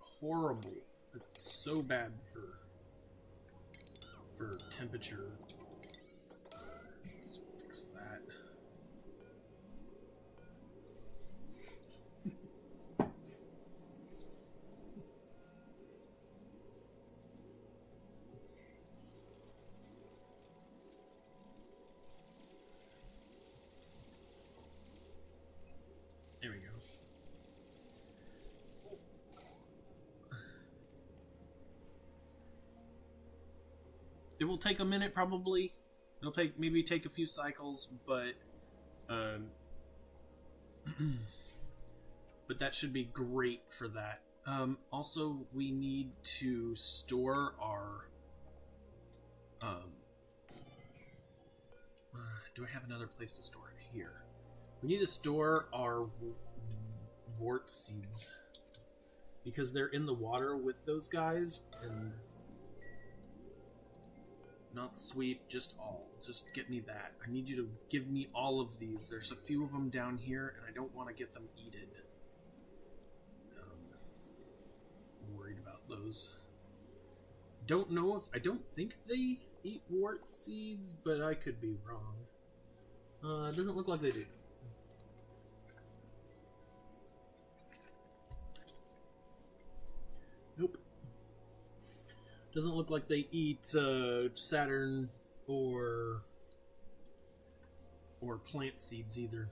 horrible. It's so bad for temperature. Let's fix that. There we go. It will take a minute, probably. It'll maybe take a few cycles, but but that should be great for that. Also, we need to store our. Do I have another place to store it? Here. We need to store our wart seeds because they're in the water with those guys and. Not sweet, just all. Just get me that. I need you to give me all of these. There's a few of them down here, and I don't want to get them eaten. I'm worried about those. Don't know if... I don't think they eat wart seeds, but I could be wrong. It doesn't look like they do. Nope. Doesn't look like they eat Saturn or plant seeds either.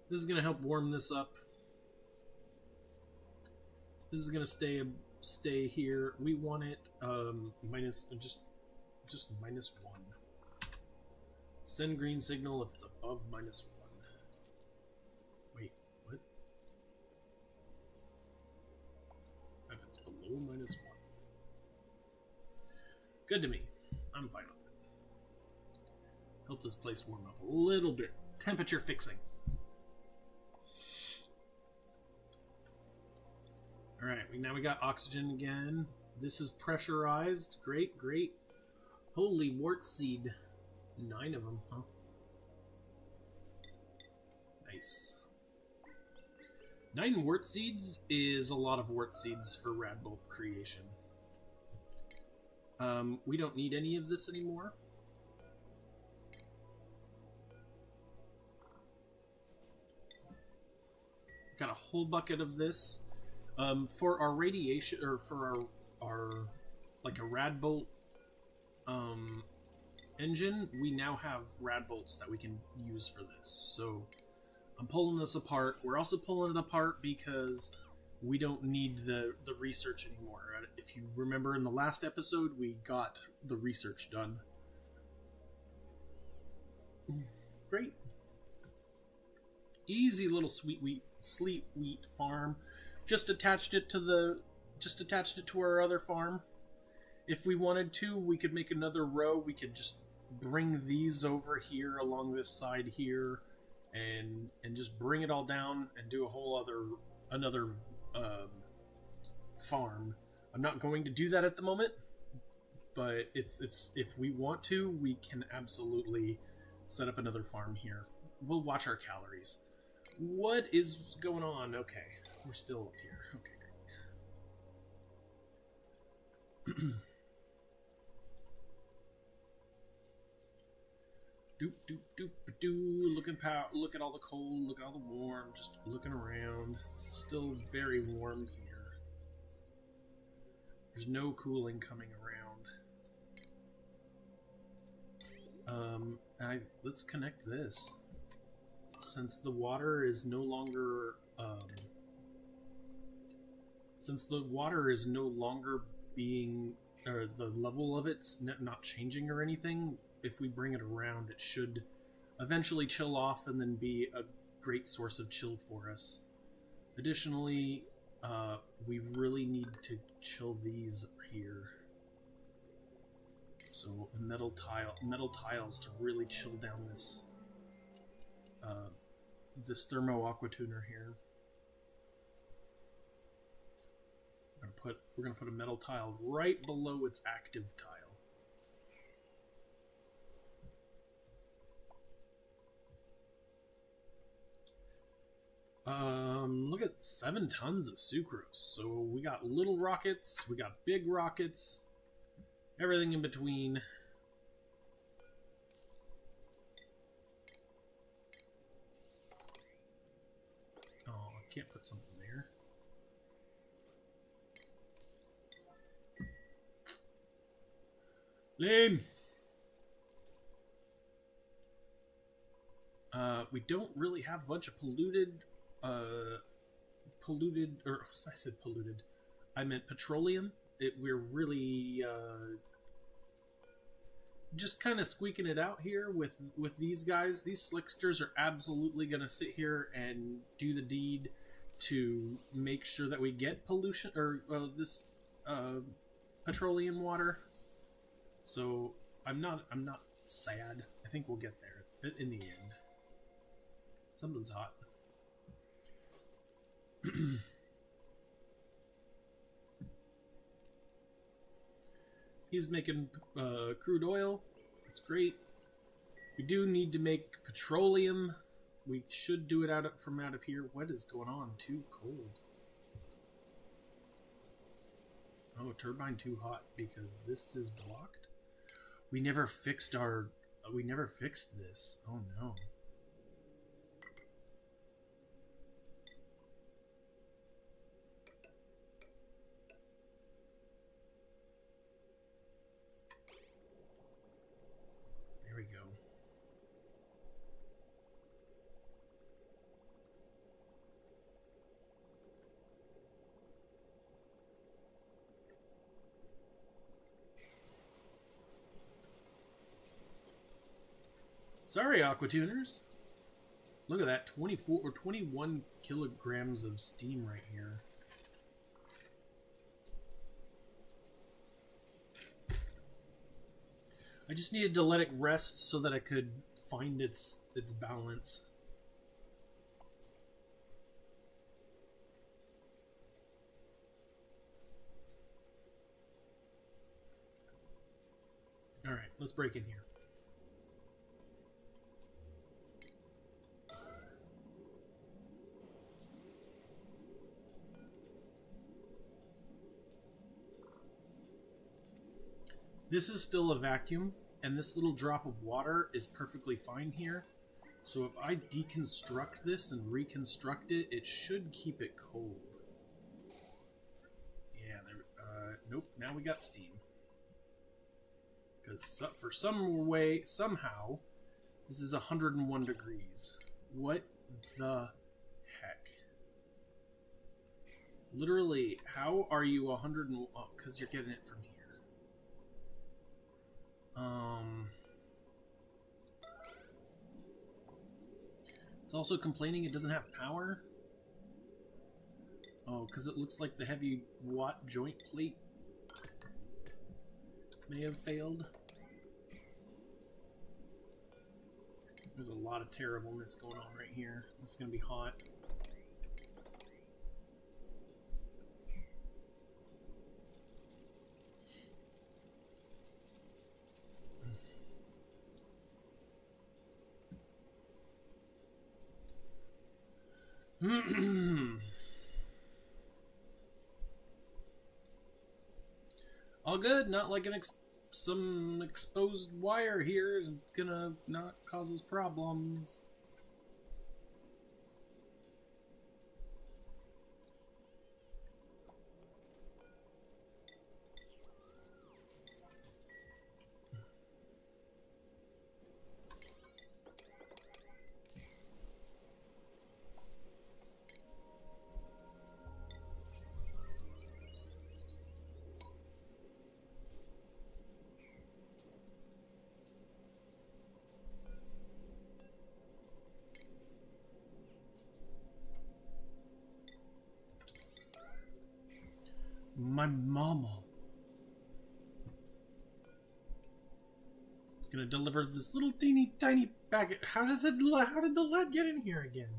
This is gonna help warm this up. This is gonna stay here. We want it minus just -1. Send green signal if it's above -1. Wait, what? If it's below -1. Good to me. I'm fine with it. Help this place warm up a little bit. Temperature fixing. Alright, now we got oxygen again. This is pressurized. Great, great. Holy wart seed. 9 of them, huh? Nice. 9 wart seeds is a lot of wart seeds for Radbolt creation. We don't need any of this anymore. Got a whole bucket of this. For our radiation, or for our like a Radbolt engine, we now have Radbolts that we can use for this. So I'm pulling this apart. We're also pulling it apart because we don't need the research anymore. If you remember in the last episode, we got the research done. Great. Easy little sleet wheat farm. Just attached it to our other farm. If we wanted to, we could make another row. We could just bring these over here along this side here, and just bring it all down and do a whole another farm. I'm not going to do that at the moment, but it's if we want to, we can absolutely set up another farm here. We'll watch our calories. What is going on? Okay. We're still up here. Okay, great. Look at all the cold, look at all the warm, just looking around. It's still very warm here. There's no cooling coming around. Let's connect this. Since the water is no longer being, or the level of it's not changing or anything, if we bring it around, it should eventually chill off and then be a great source of chill for us. Additionally, we really need to chill these here. So metal tiles to really chill down this this thermo aqua tuner here. We're gonna put a metal tile right below its active tile. Look at 7 tons of sucrose. So we got little rockets, we got big rockets, everything in between. Oh, I can't put something there. Lame. We don't really have a bunch of polluted, or I said polluted. I meant petroleum. We're really just kind of squeaking it out here with these guys. These slicksters are absolutely going to sit here and do the deed to make sure that we get pollution, or this petroleum water. So I'm not sad. I think we'll get there in the end. Something's hot. He's making crude oil. It's great. We do need to make petroleum. We should do it from out of here. What is going on? Too cold. Oh, turbine too hot because this is blocked. We never fixed this. Oh no. we go. Sorry, Aquatuners. Look at that, 24 or 21 kilograms of steam right here. I just needed to let it rest so that I could find its balance. All right, let's break in here. This is still a vacuum, and this little drop of water is perfectly fine here. So if I deconstruct this and reconstruct it, it should keep it cold. Yeah, nope, now we got steam. Because for some way, somehow, this is 101 degrees. What the heck? Literally, how are you 100 and... Oh, because you're getting it from here. It's also complaining it doesn't have power. Oh, because it looks like the heavy watt joint plate may have failed. There's a lot of terribleness going on right here. This is going to be hot. All good. Not like some exposed wire here is gonna not cause us problems. My mama is gonna deliver this little teeny tiny packet. How did the lead get in here again?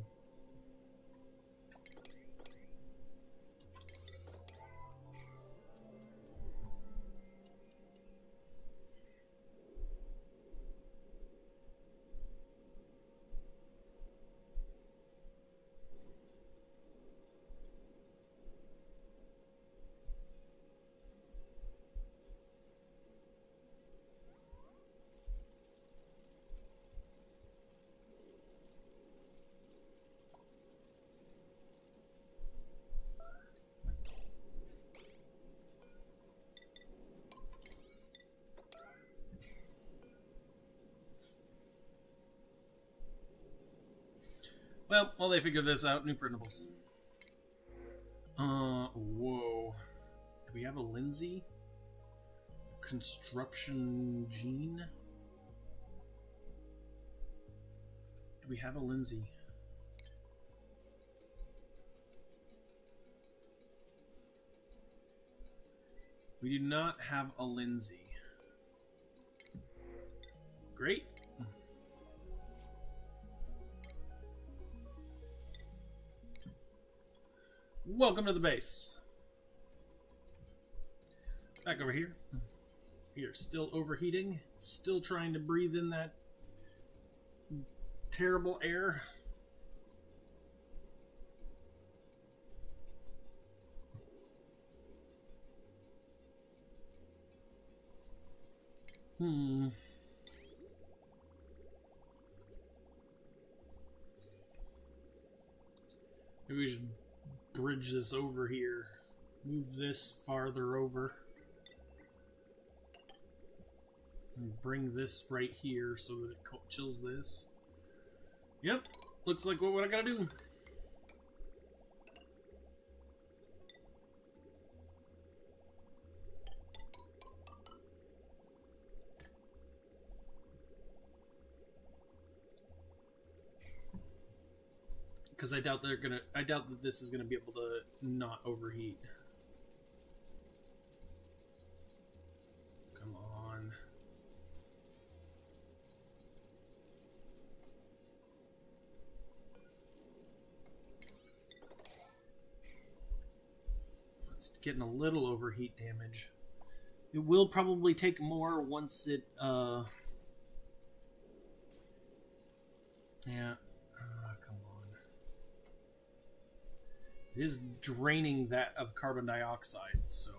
Well, while they figure this out, new printables. Whoa. Do we have a Lindsay? Construction Gene? Do we have a Lindsay? We do not have a Lindsay. Great. Welcome to the base. Back over here. We are still overheating. Still trying to breathe in that terrible air. Maybe we should bridge this over here. Move this farther over. And bring this right here so that it chills this. Yep, looks like what I gotta do. Because I doubt that this is gonna be able to not overheat. Come on. It's getting a little overheat damage. It will probably take more once it, yeah. Come on. It is draining that of carbon dioxide, so.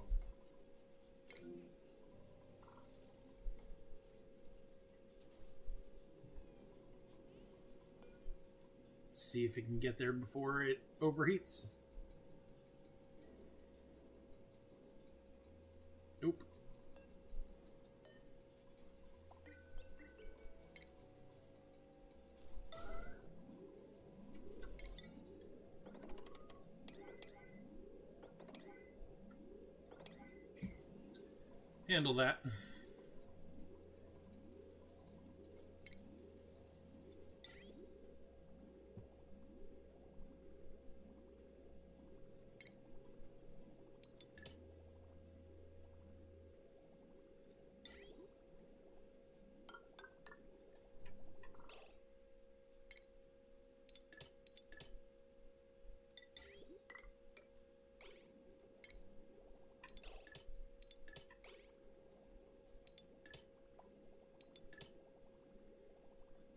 See if it can get there before it overheats. Nope. Handle that.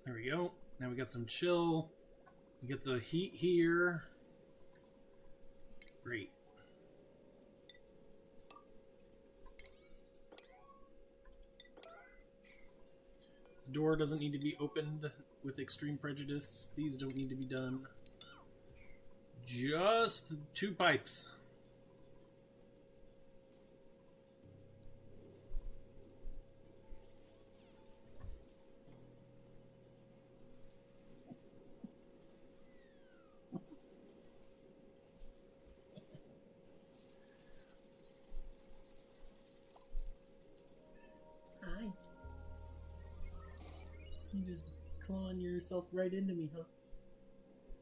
There we go. Now we got some chill. We get the heat here. Great. The door doesn't need to be opened with extreme prejudice. These don't need to be done. Just 2 pipes. You just clawing yourself right into me, huh?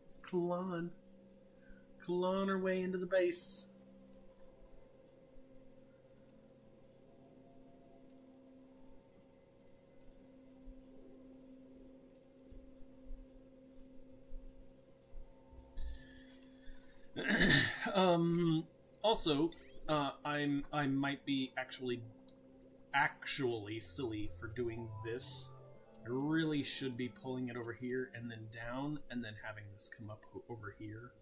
Just clawing our way into the base. Also, I might be actually silly for doing this. I really should be pulling it over here and then down and then having this come up over here.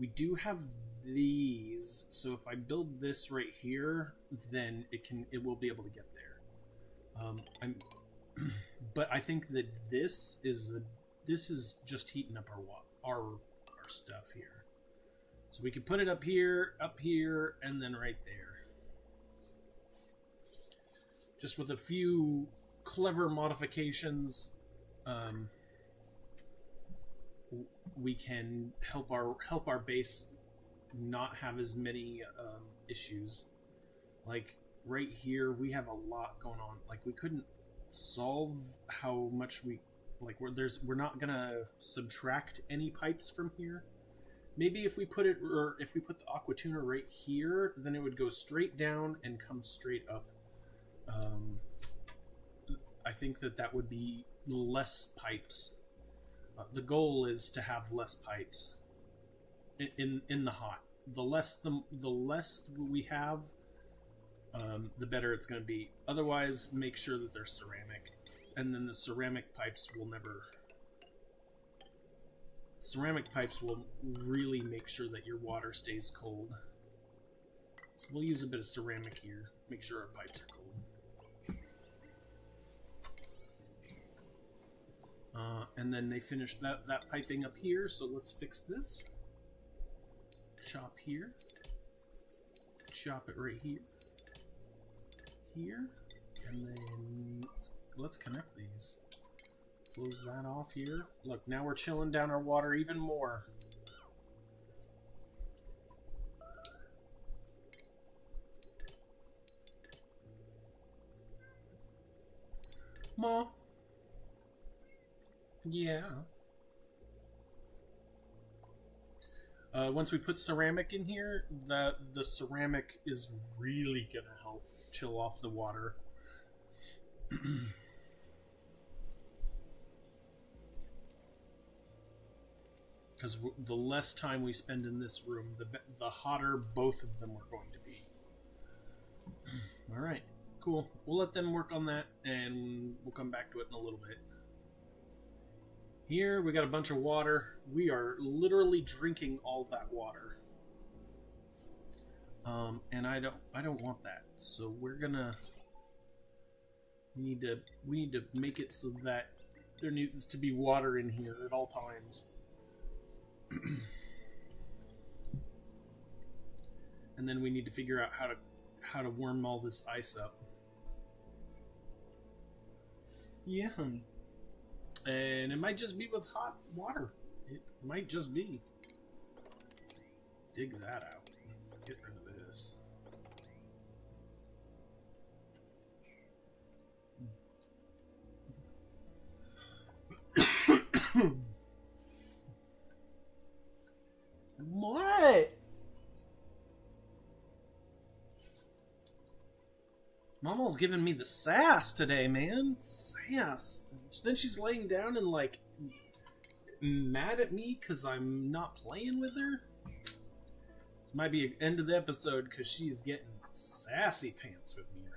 We do have these, so if I build this right here, then it will be able to get there. But I think that this is just heating up our stuff here. So we can put it up here, and then right there. Just with a few clever modifications, we can help our base not have as many issues. Like right here, we have a lot going on. Like we couldn't solve how much we're not gonna subtract any pipes from here. Maybe if we put the aqua tuner right here, then it would go straight down and come straight up. I think that would be less pipes. The goal is to have less pipes in the hot. The less we have, the better it's going to be. Otherwise, make sure that they're ceramic, and then the ceramic pipes will really make sure that your water stays cold. So we'll use a bit of ceramic here. Make sure our pipes are cold. And then they finished that piping up here, so let's fix this. Chop here. Chop it right here. Here. And then let's connect these. Close that off here. Look, now we're chilling down our water even more. Ma. Yeah. Once we put ceramic in here, the ceramic is really gonna help chill off the water. Because the less time we spend in this room, the hotter both of them are going to be. All right, cool. We'll let them work on that, and we'll come back to it in a little bit. Here we got a bunch of water. We are literally drinking all that water, and I don't want that. So we're gonna we need to make it so that there needs to be water in here at all times. And then we need to figure out how to warm all this ice up. Yeah, honey. And it might just be with hot water. It might just be. Dig that out. Get rid of this. What? Mama's giving me the sass today, man. Sass. Then she's laying down and, like, mad at me because I'm not playing with her. This might be an end of the episode because she's getting sassy pants with me right now.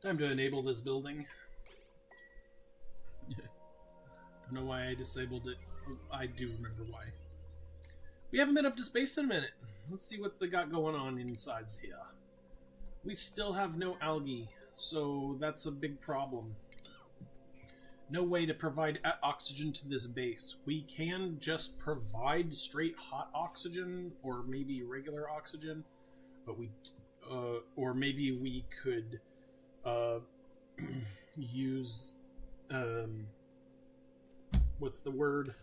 Time to enable this building. Don't know why I disabled it. I do remember why. We haven't been up to space in a minute. Let's see what they got going on inside here. We still have no algae, so that's a big problem. No way to provide oxygen to this base. We can just provide straight hot oxygen, or maybe regular oxygen, but or maybe we could use what's the word?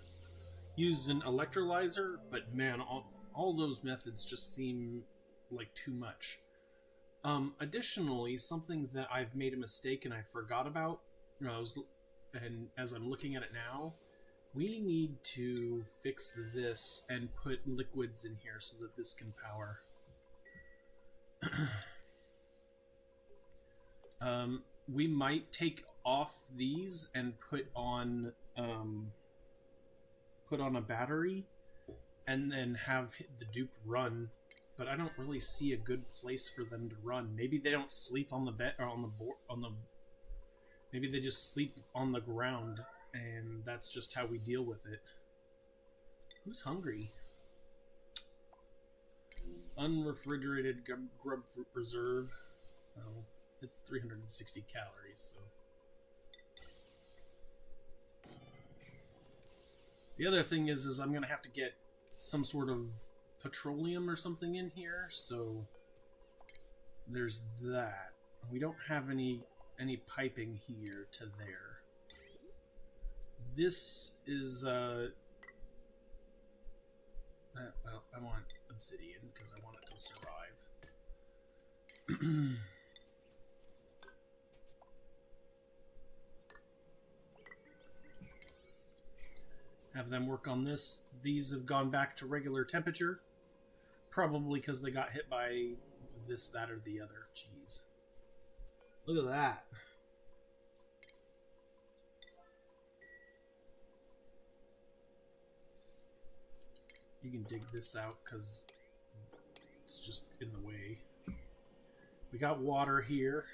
Use an electrolyzer, but man, all those methods just seem like too much. Additionally, something that I've made a mistake and I forgot about, and as I'm looking at it now, we need to fix this and put liquids in here so that this can power. We might take off these and put on a battery and then have the dupe run, but I don't really see a good place for them to run. Maybe they don't sleep on the bed or on the board, maybe they just sleep on the ground, and that's just how we deal with it. Who's hungry? Unrefrigerated grub fruit preserve. Oh, it's 360 calories, so. The other thing is I'm gonna have to get some sort of petroleum or something in here, so there's that. We don't have any piping here to there. This is well, I want obsidian because I want it to survive. Have them work on this. These have gone back to regular temperature. Probably because they got hit by this, that, or the other. Jeez. Look at that. You can dig this out because it's just in the way. We got water here.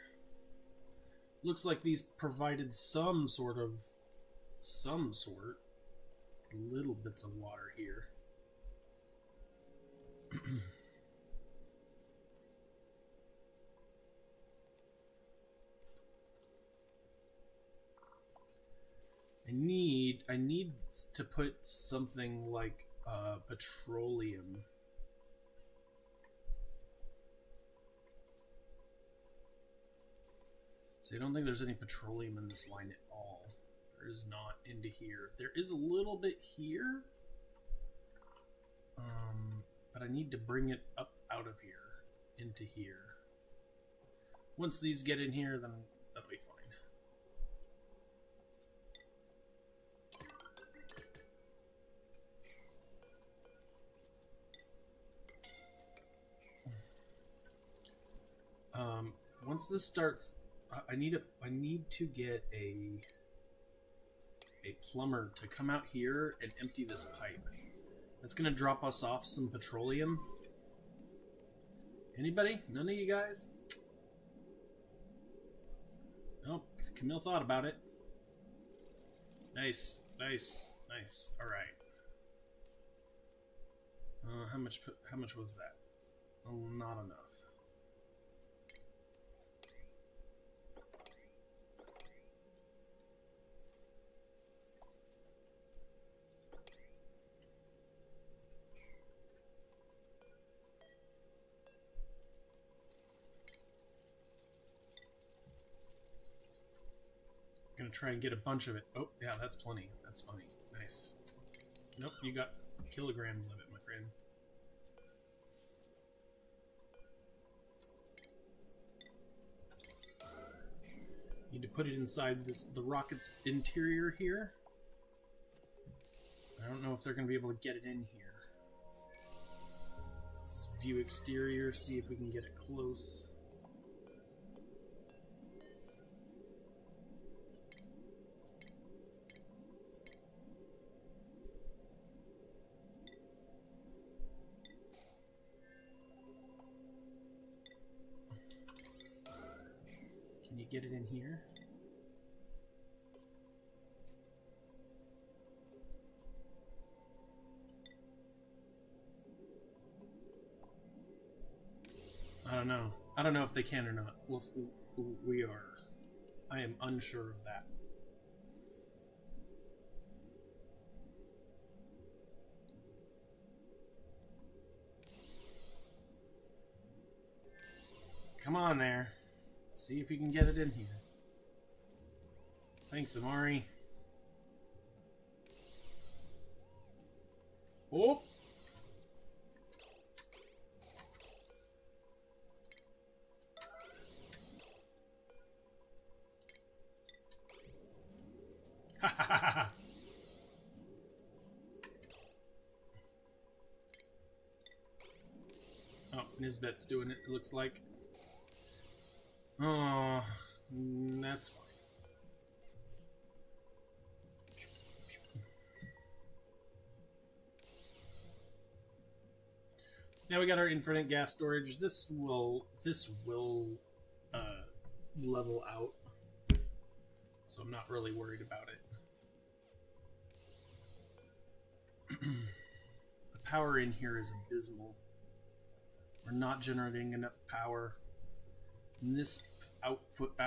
Looks like these provided some sort. Little bits of water here. I need to put something like petroleum. So I don't think there's any petroleum in this line at all. There is not into here. There is a little bit here. But I need to bring it up out of here into here. Once these get in here, then that'll be fine. Once this starts, I need to get a plumber to come out here and empty this pipe. That's gonna drop us off some petroleum. Anybody? None of you guys? Nope. Camille thought about it. Nice, nice, nice. All right. How much was that? Oh, not enough. Gonna try and get a bunch of it. Oh, yeah, that's plenty. That's funny. Nice. Nope, you got kilograms of it, my friend. Need to put it inside the rocket's interior here. I don't know if they're gonna be able to get it in here. Let's view exterior, see if we can get it close. Can you get it in here? I don't know. I don't know if they can or not. We are. I am unsure of that. Come on there. See if you can get it in here. Thanks, Amari. Oh! Ha ha ha ha! Oh, Nisbet's doing it, it looks like. Oh, that's fine. Now we got our infinite gas storage. This will level out, so I'm not really worried about it. The power in here is abysmal. We're not generating enough power. And this outfitting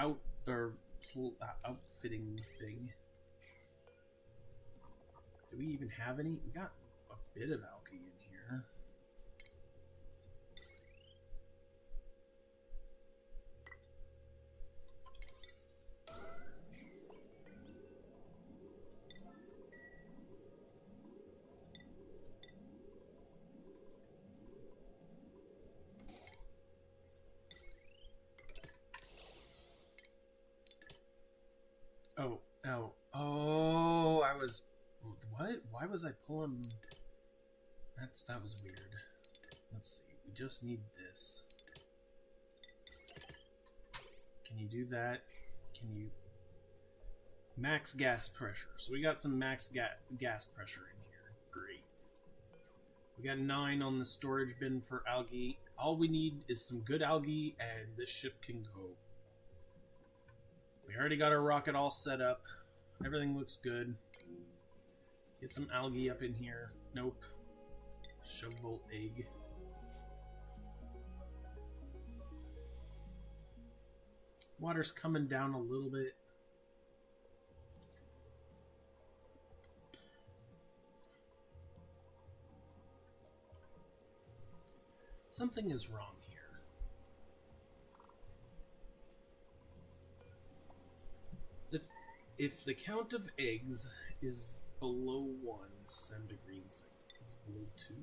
thing. Do we even have any? We got a bit of algae in here. Oh, I was... What? Why was I pulling... That was weird. Let's see. We just need this. Can you do that? Can you... Max gas pressure. So we got some max gas pressure in here. Great. We got 9 on the storage bin for algae. All we need is some good algae and this ship can go. We already got our rocket all set up. Everything looks good. Get some algae up in here. Nope. Shovel egg. Water's coming down a little bit. Something is wrong here. If the count of eggs is below 1, send a green signal. Is it below 2?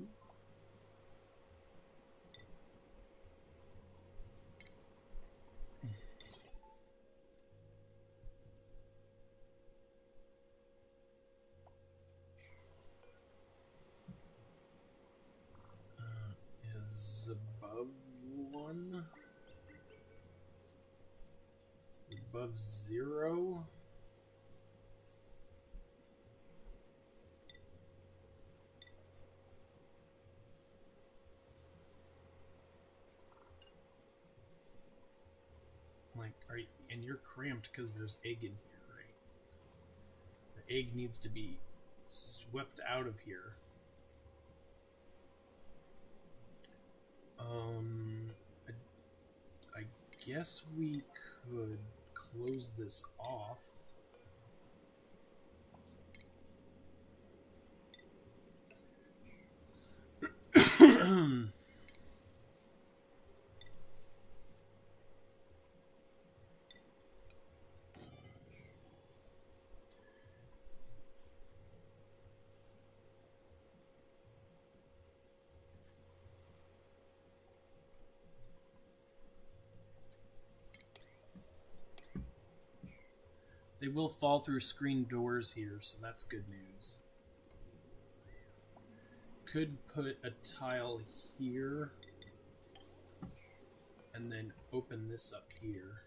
Is above 1? Above 0? Like, and you're cramped because there's egg in here, right? The egg needs to be swept out of here. I guess we could close this off. They will fall through screen doors here, so that's good news. Could put a tile here and then open this up here.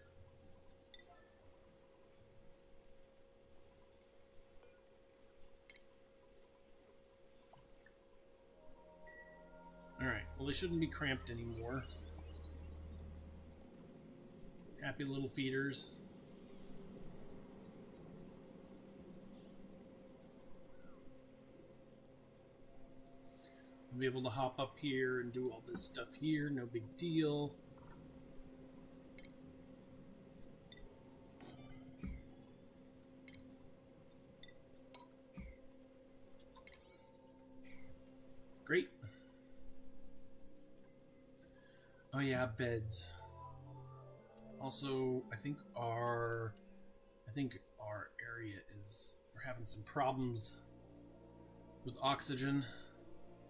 Alright, well, they shouldn't be cramped anymore. Happy little feeders. Be able to hop up here and do all this stuff here, no big deal. Great. Oh yeah, beds. Also, I think our area is, we're having some problems with oxygen.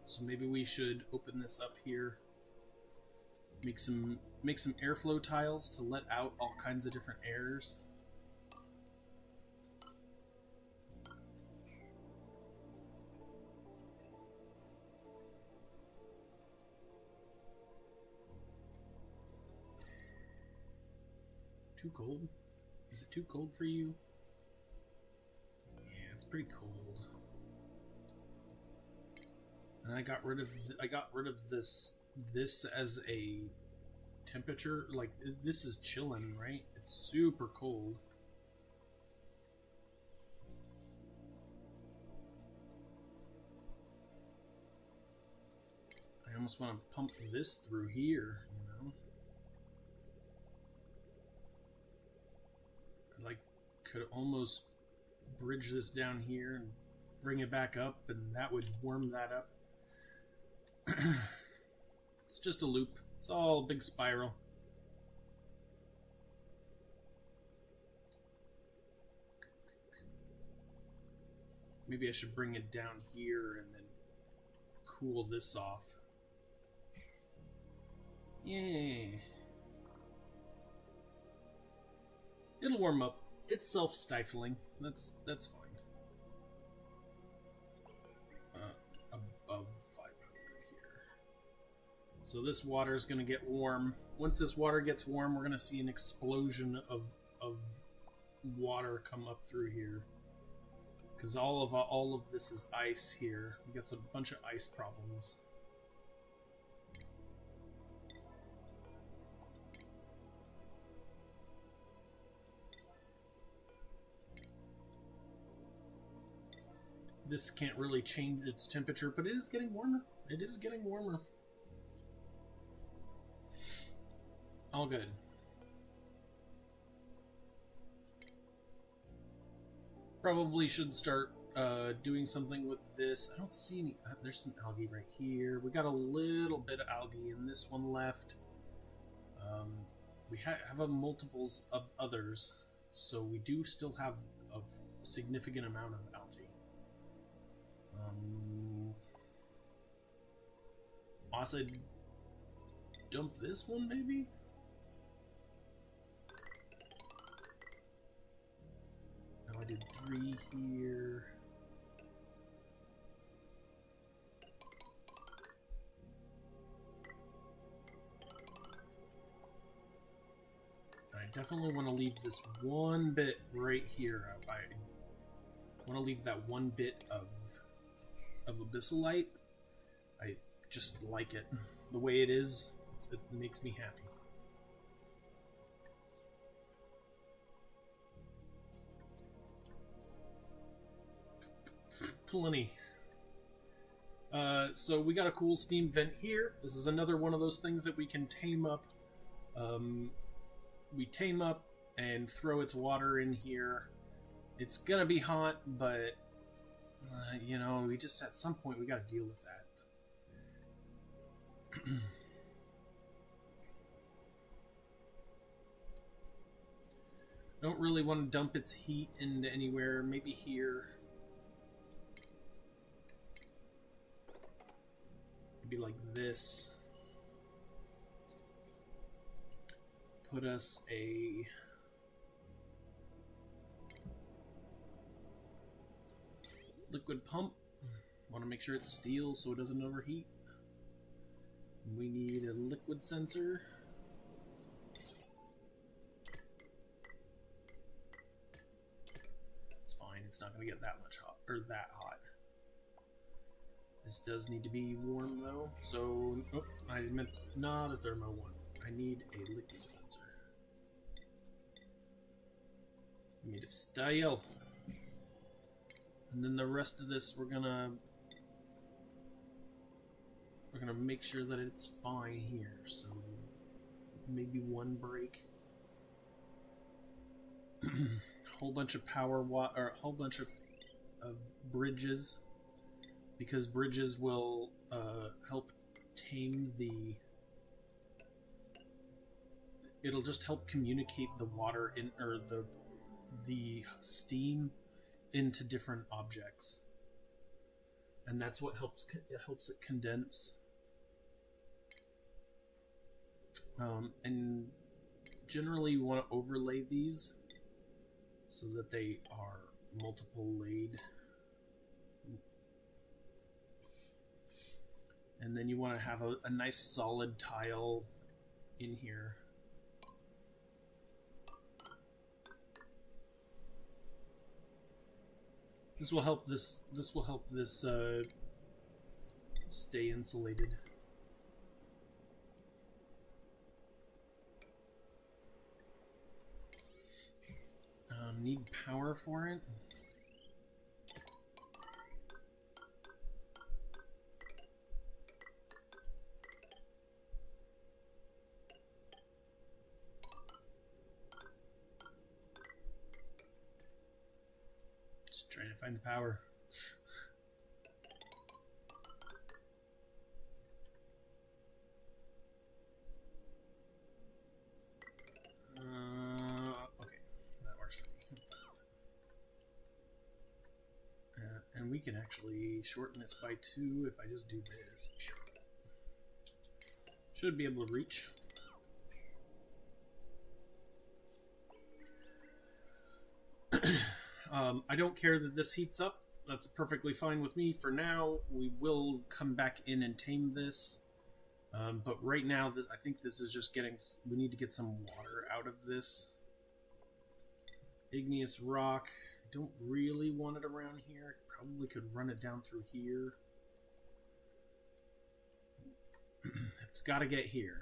So maybe we should open this up here. Make some airflow tiles to let out all kinds of different airs. Too cold? Is it too cold for you? Yeah, it's pretty cold. And I got rid of this as a temperature. Like, this is chilling, right? It's super cold. I almost want to pump this through here, you know? I could almost bridge this down here and bring it back up, and that would warm that up. It's just a loop. It's all a big spiral. Maybe I should bring it down here and then cool this off. Yay. It'll warm up. It's self-stifling. That's fine. Above 500 here. So this water is going to get warm. Once this water gets warm, we're going to see an explosion of water come up through here. Because all of this is ice here. We got a bunch of ice problems. This can't really change its temperature, but it is getting warmer. It is getting warmer. All good. Probably should start doing something with this. I don't see any. There's some algae right here. We got a little bit of algae in this one left. We have a multiples of others, so we do still have a significant amount of algae. Also, dump this one maybe. Now I did 3 here. I definitely want to leave this one bit right here. I want to leave that one bit of abyssalite. I just like it the way it is. It makes me happy. Plenty. So we got a cool steam vent here. This is another one of those things that we can tame up. We tame up and throw its water in here. It's gonna be hot, but you know, we just at some point we gotta deal with that. Don't really want to dump its heat into anywhere. Maybe here. Maybe like this. Put us a liquid pump. Want to make sure it's steel so it doesn't overheat. We need a liquid sensor. It's fine, it's not going to get that much hot, or that hot. This does need to be warm though, so oh, I meant not a thermo one. I need a liquid sensor. Made of steel. And then the rest of this we're gonna make sure that it's fine here. So maybe one break. Whole bunch of power or a whole bunch of bridges, because bridges will help tame the. It'll just help communicate the water in, or the steam into different objects, and that's what helps it condense. And generally, you want to overlay these so that they are multiple laid, and then you want to have a nice solid tile in here. This will help this. This will help this stay insulated. Need power for it. Just trying to find the power. And we can actually shorten this by 2 if I just do this. Should be able to reach. I don't care that this heats up. That's perfectly fine with me. For now, we will come back in and tame this. But right now, I think this is just getting... We need to get some water out of this. Igneous rock. Don't really want it around here. Probably could run it down through here. It's got to get here.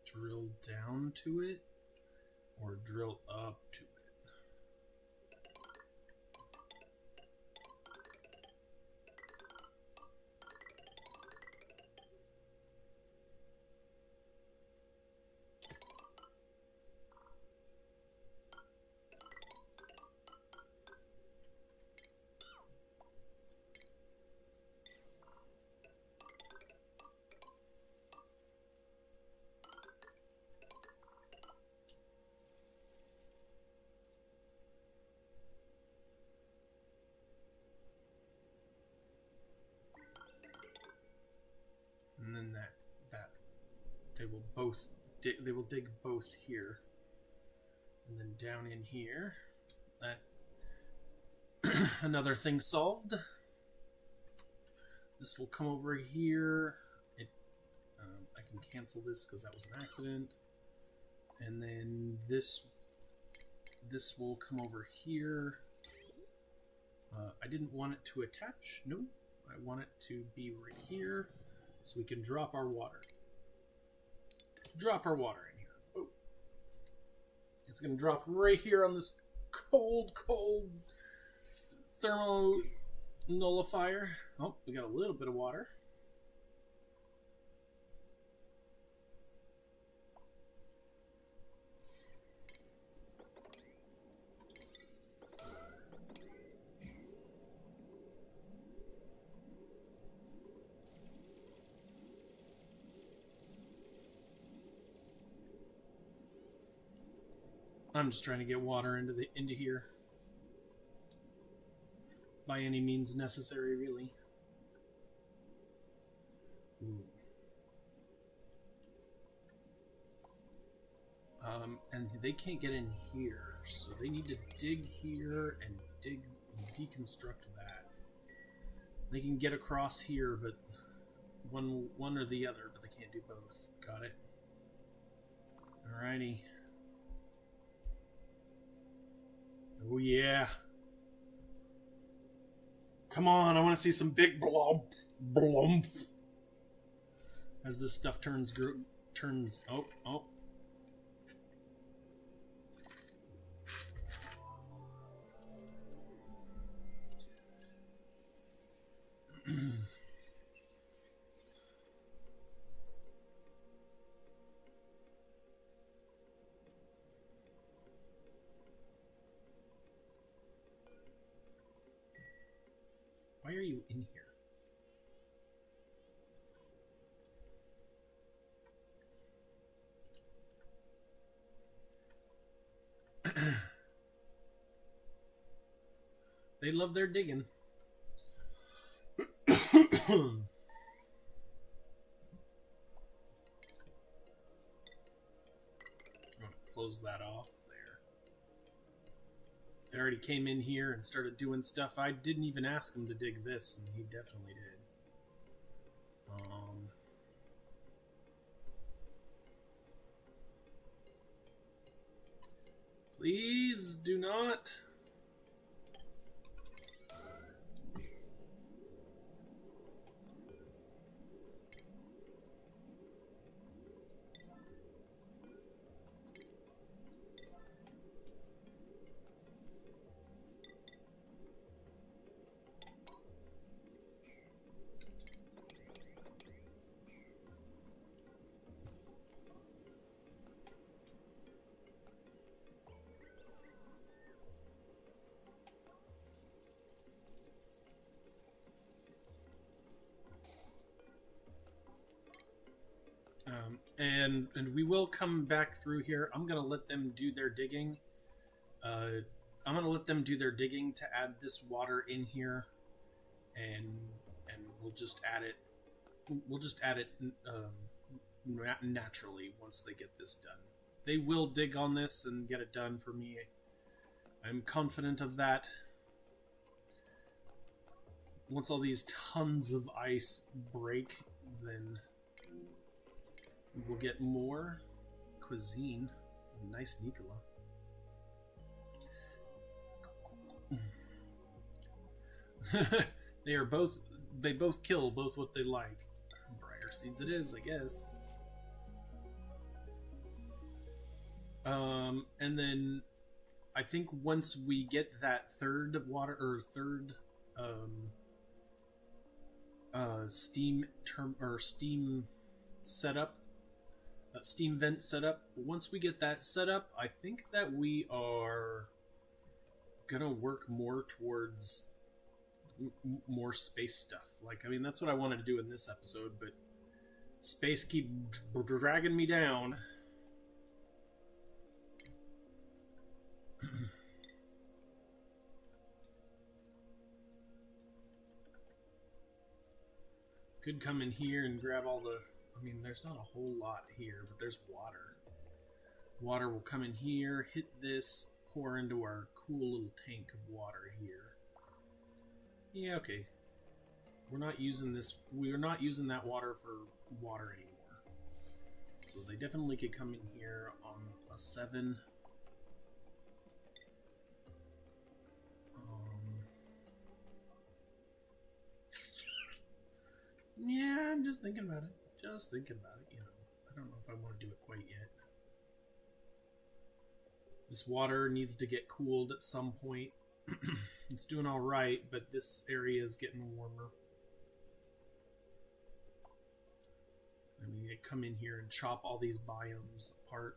Drill down to it or drill up to it. They will both they will dig both here. And then down in here. That another thing solved. This will come over here. I can cancel this because that was an accident. And then this will come over here. I didn't want it to attach. Nope. I want it to be right here so we can drop our water. Drop our water in here. Oh. It's going to drop right here on this cold thermo nullifier. Oh, we got a little bit of water. I'm just trying to get water into here. By any means necessary, really. Ooh. And they can't get in here, so they need to dig here and deconstruct that. They can get across here, but one or the other, but they can't do both. Got it. Alrighty. Oh yeah. Come on, I want to see some big blump. As this stuff turns. Oh. Why are you in here? They love their digging. I'm gonna close that off there. They already came in here and started doing stuff. I didn't even ask him to dig this, and he definitely did. Please do not. And we will come back through here. I'm gonna let them do their digging. I'm gonna let them do their digging to add this water in here, and we'll just add it. We'll just add it naturally once they get this done. They will dig on this and get it done for me. I'm confident of that. Once all these tons of ice break, then we'll get more cuisine. Nice, Nicola. They both kill both what they like. Briar seeds it is, I guess. And then I think once we get that third steam setup, steam vent setup. Once we get that set up, I think that we are gonna work more towards more space stuff. Like, I mean, that's what I wanted to do in this episode, but space keep dragging me down. Could come in here and grab all the... I mean, there's not a whole lot here, but there's water. Water will come in here, hit this, pour into our cool little tank of water here. Yeah, okay. We're not using that water for water anymore. So they definitely could come in here on a 7. Yeah, I'm just thinking about it. Just thinking about it, you know. I don't know if I want to do it quite yet. This water needs to get cooled at some point. It's doing alright, but this area is getting warmer. I mean, you come in here and chop all these biomes apart.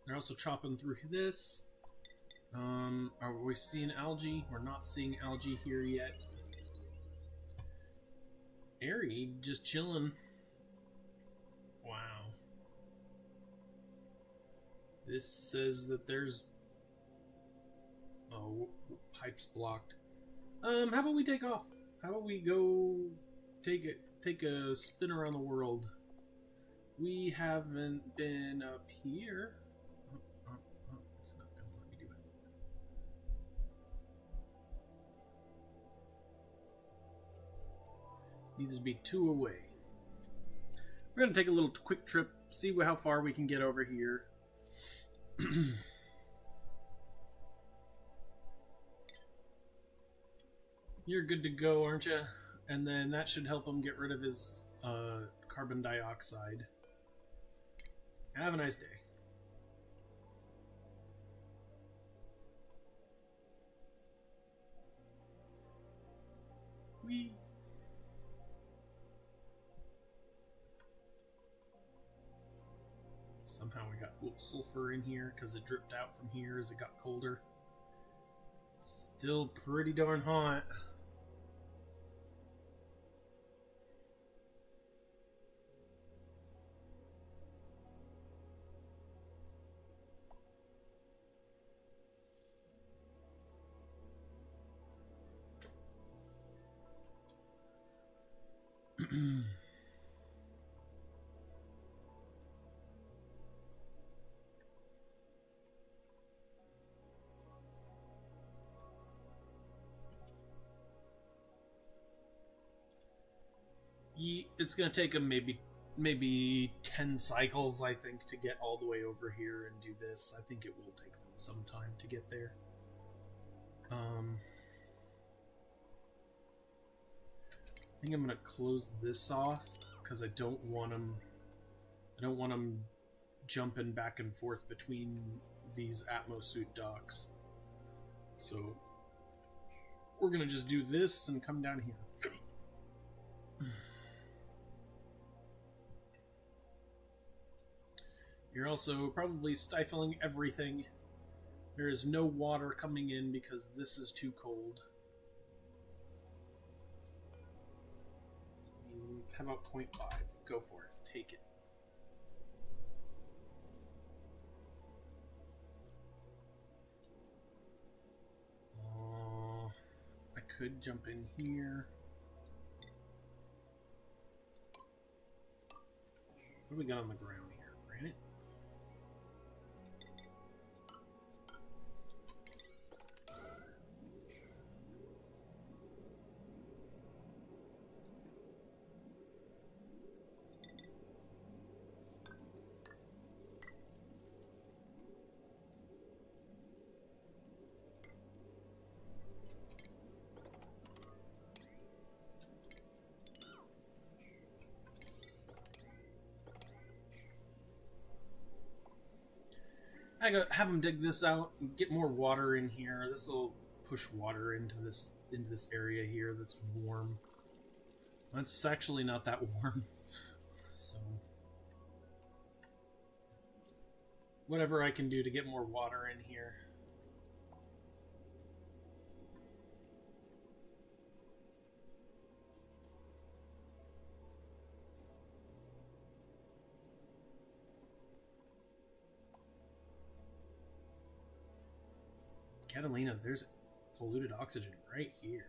They're also chopping through this. Are we seeing algae? We're not seeing algae here yet. Airy, just chilling. Wow. This says that there's... Oh, pipe's blocked. How about we take off? How about we go take a spin around the world? We haven't been up here. It's not gonna let me do it. Needs to be 2 away. We're gonna take a little quick trip, see how far we can get over here. You're good to go, aren't you? And then that should help him get rid of his carbon dioxide. Have a nice day. Whee! Somehow we got a little sulfur in here because it dripped out from here as it got colder. Still pretty darn hot. It's gonna take him maybe 10 cycles, I think, to get all the way over here and do this. I think it will take them some time to get there. I think I'm gonna close this off because I don't want him jumping back and forth between these atmosuit docks. So we're gonna just do this and come down here. You're also probably stifling everything. There is no water coming in because this is too cold. How about 0.5? Go for it. Take it. I could jump in here. What do we got on the ground here? Granite? I go have them dig this out and get more water in here. This will push water into this area here that's warm. It's actually not that warm. So whatever I can do to get more water in here. Catalina, there's polluted oxygen right here.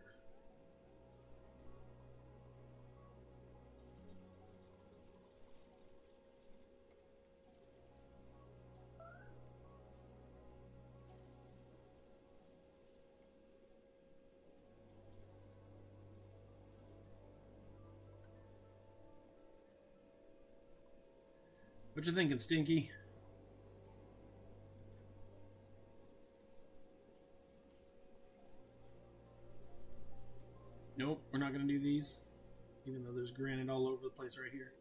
What you thinking, Stinky? Nope, we're not going to do these. Even though there's granite all over the place right here.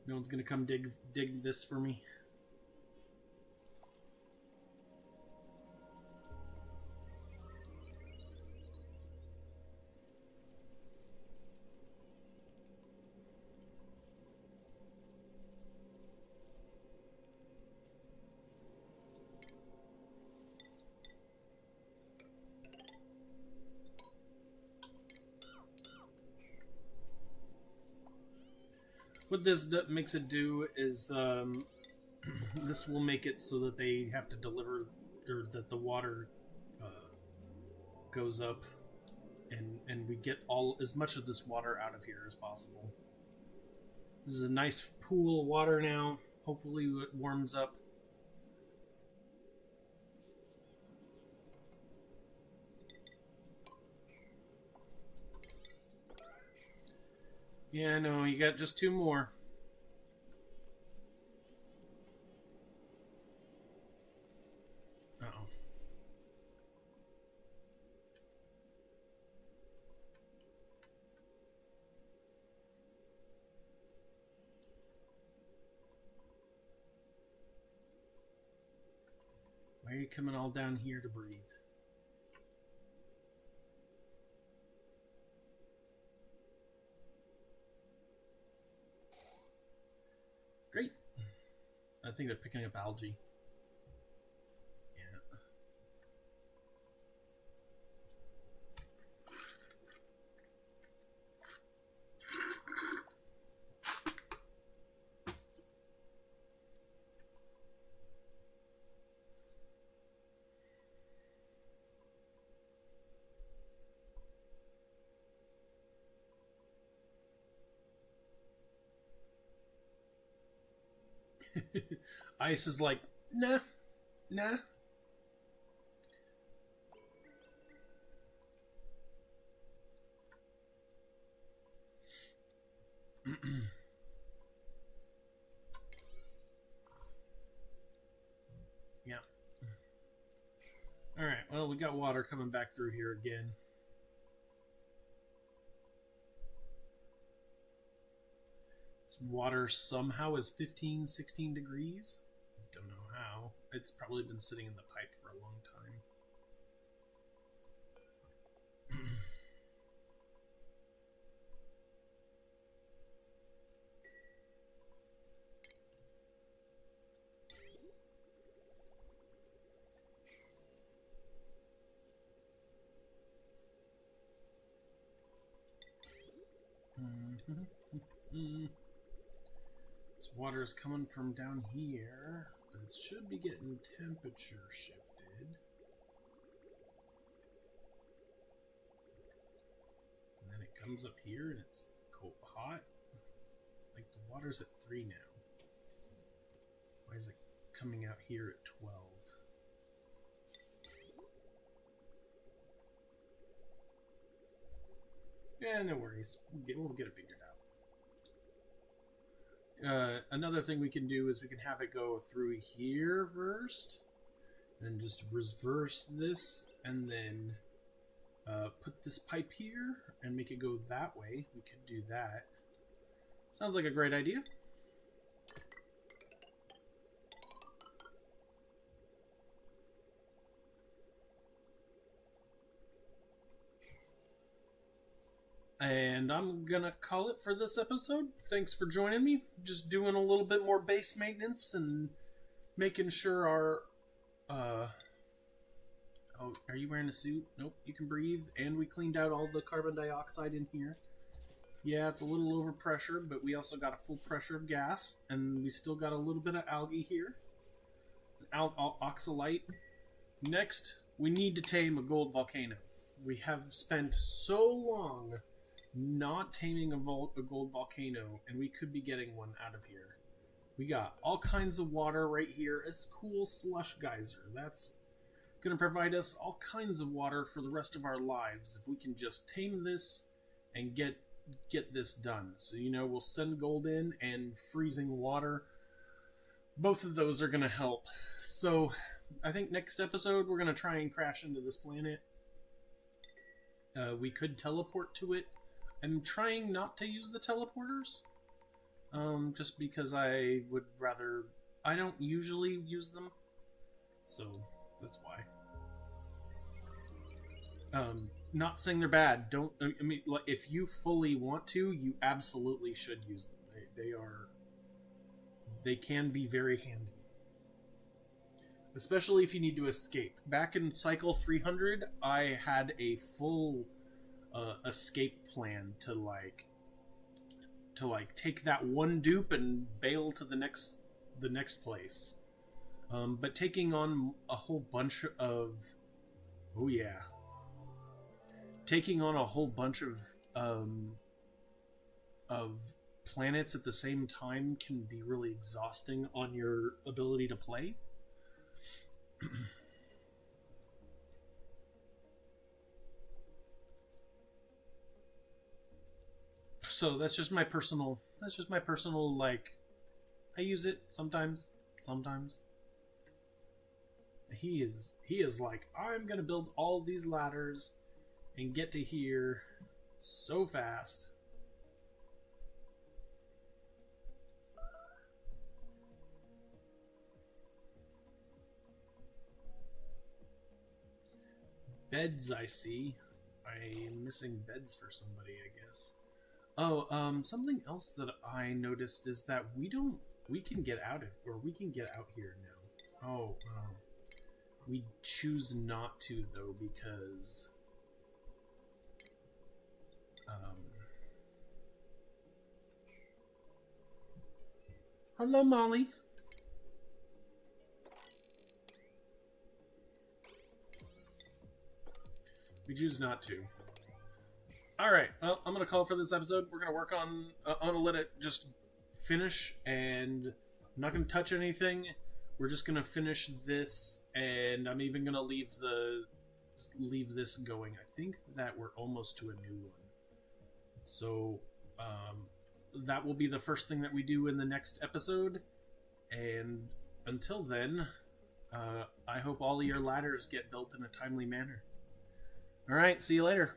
No one's going to come dig this for me. What this makes it do is this will make it so that they have to deliver, or that the water goes up, and we get as much of this water out of here as possible. This is a nice pool of water now. Hopefully it warms up. Yeah, no, you got just 2 more. Uh-oh. Why are you coming all down here to breathe? Great. I think they're picking up algae. Ice is like, nah. Yeah. Alright, well, we got water coming back through here again. This water somehow is 15, 16 degrees. Don't know how. It's probably been sitting in the pipe for a long time. This water is coming from down here, but it should be getting temperature shifted. And then it comes up here and it's cold, hot. Like the water's at 3 now. Why is it coming out here at 12? Yeah, no worries. We'll get it figured out. Another thing we can do is we can have it go through here first, and just reverse this, and then put this pipe here and make it go that way. We could do that. Sounds like a great idea. And I'm gonna call it for this episode. Thanks for joining me. Just doing a little bit more base maintenance and making sure our oh, are you wearing a suit? Nope, you can breathe. And we cleaned out all the carbon dioxide in here. Yeah, it's a little overpressure, but we also got a full pressure of gas, and we still got a little bit of algae here. Oxalite. Next, we need to tame a gold volcano. We have spent so long not taming a gold volcano, and we could be getting one out of here. We got all kinds of water right here. It's a cool slush geyser. That's going to provide us all kinds of water for the rest of our lives if we can just tame this and get this done. So, you know, we'll send gold in and freezing water. Both of those are going to help. So, I think next episode we're going to try and crash into this planet. We could teleport to it. I'm trying not to use the teleporters. Just because I would rather... I don't usually use them. So, that's why. Not saying they're bad. Don't... I mean, like, if you fully want to, you absolutely should use them. They are... They can be very handy. Especially if you need to escape. Back in Cycle 300, I had a full escape plan to take that one dupe and bail to the next place. But taking on a whole bunch of... Oh yeah. Taking on a whole bunch of planets at the same time can be really exhausting on your ability to play. So that's just my personal like, I use it sometimes. He is like, I'm gonna build all these ladders and get to here so fast. Beds, I see. I'm missing beds for somebody, I guess. Oh, something else that I noticed is that we can get out here now. Oh, we choose not to though because hello, Molly. We choose not to. Alright, well, I'm going to call it for this episode. We're going to work on... I'm going to let it just finish, and I'm not going to touch anything. We're just going to finish this, and I'm even going to leave this going. I think that we're almost to a new one. So, that will be the first thing that we do in the next episode. And until then, I hope all of your ladders get built in a timely manner. Alright, see you later.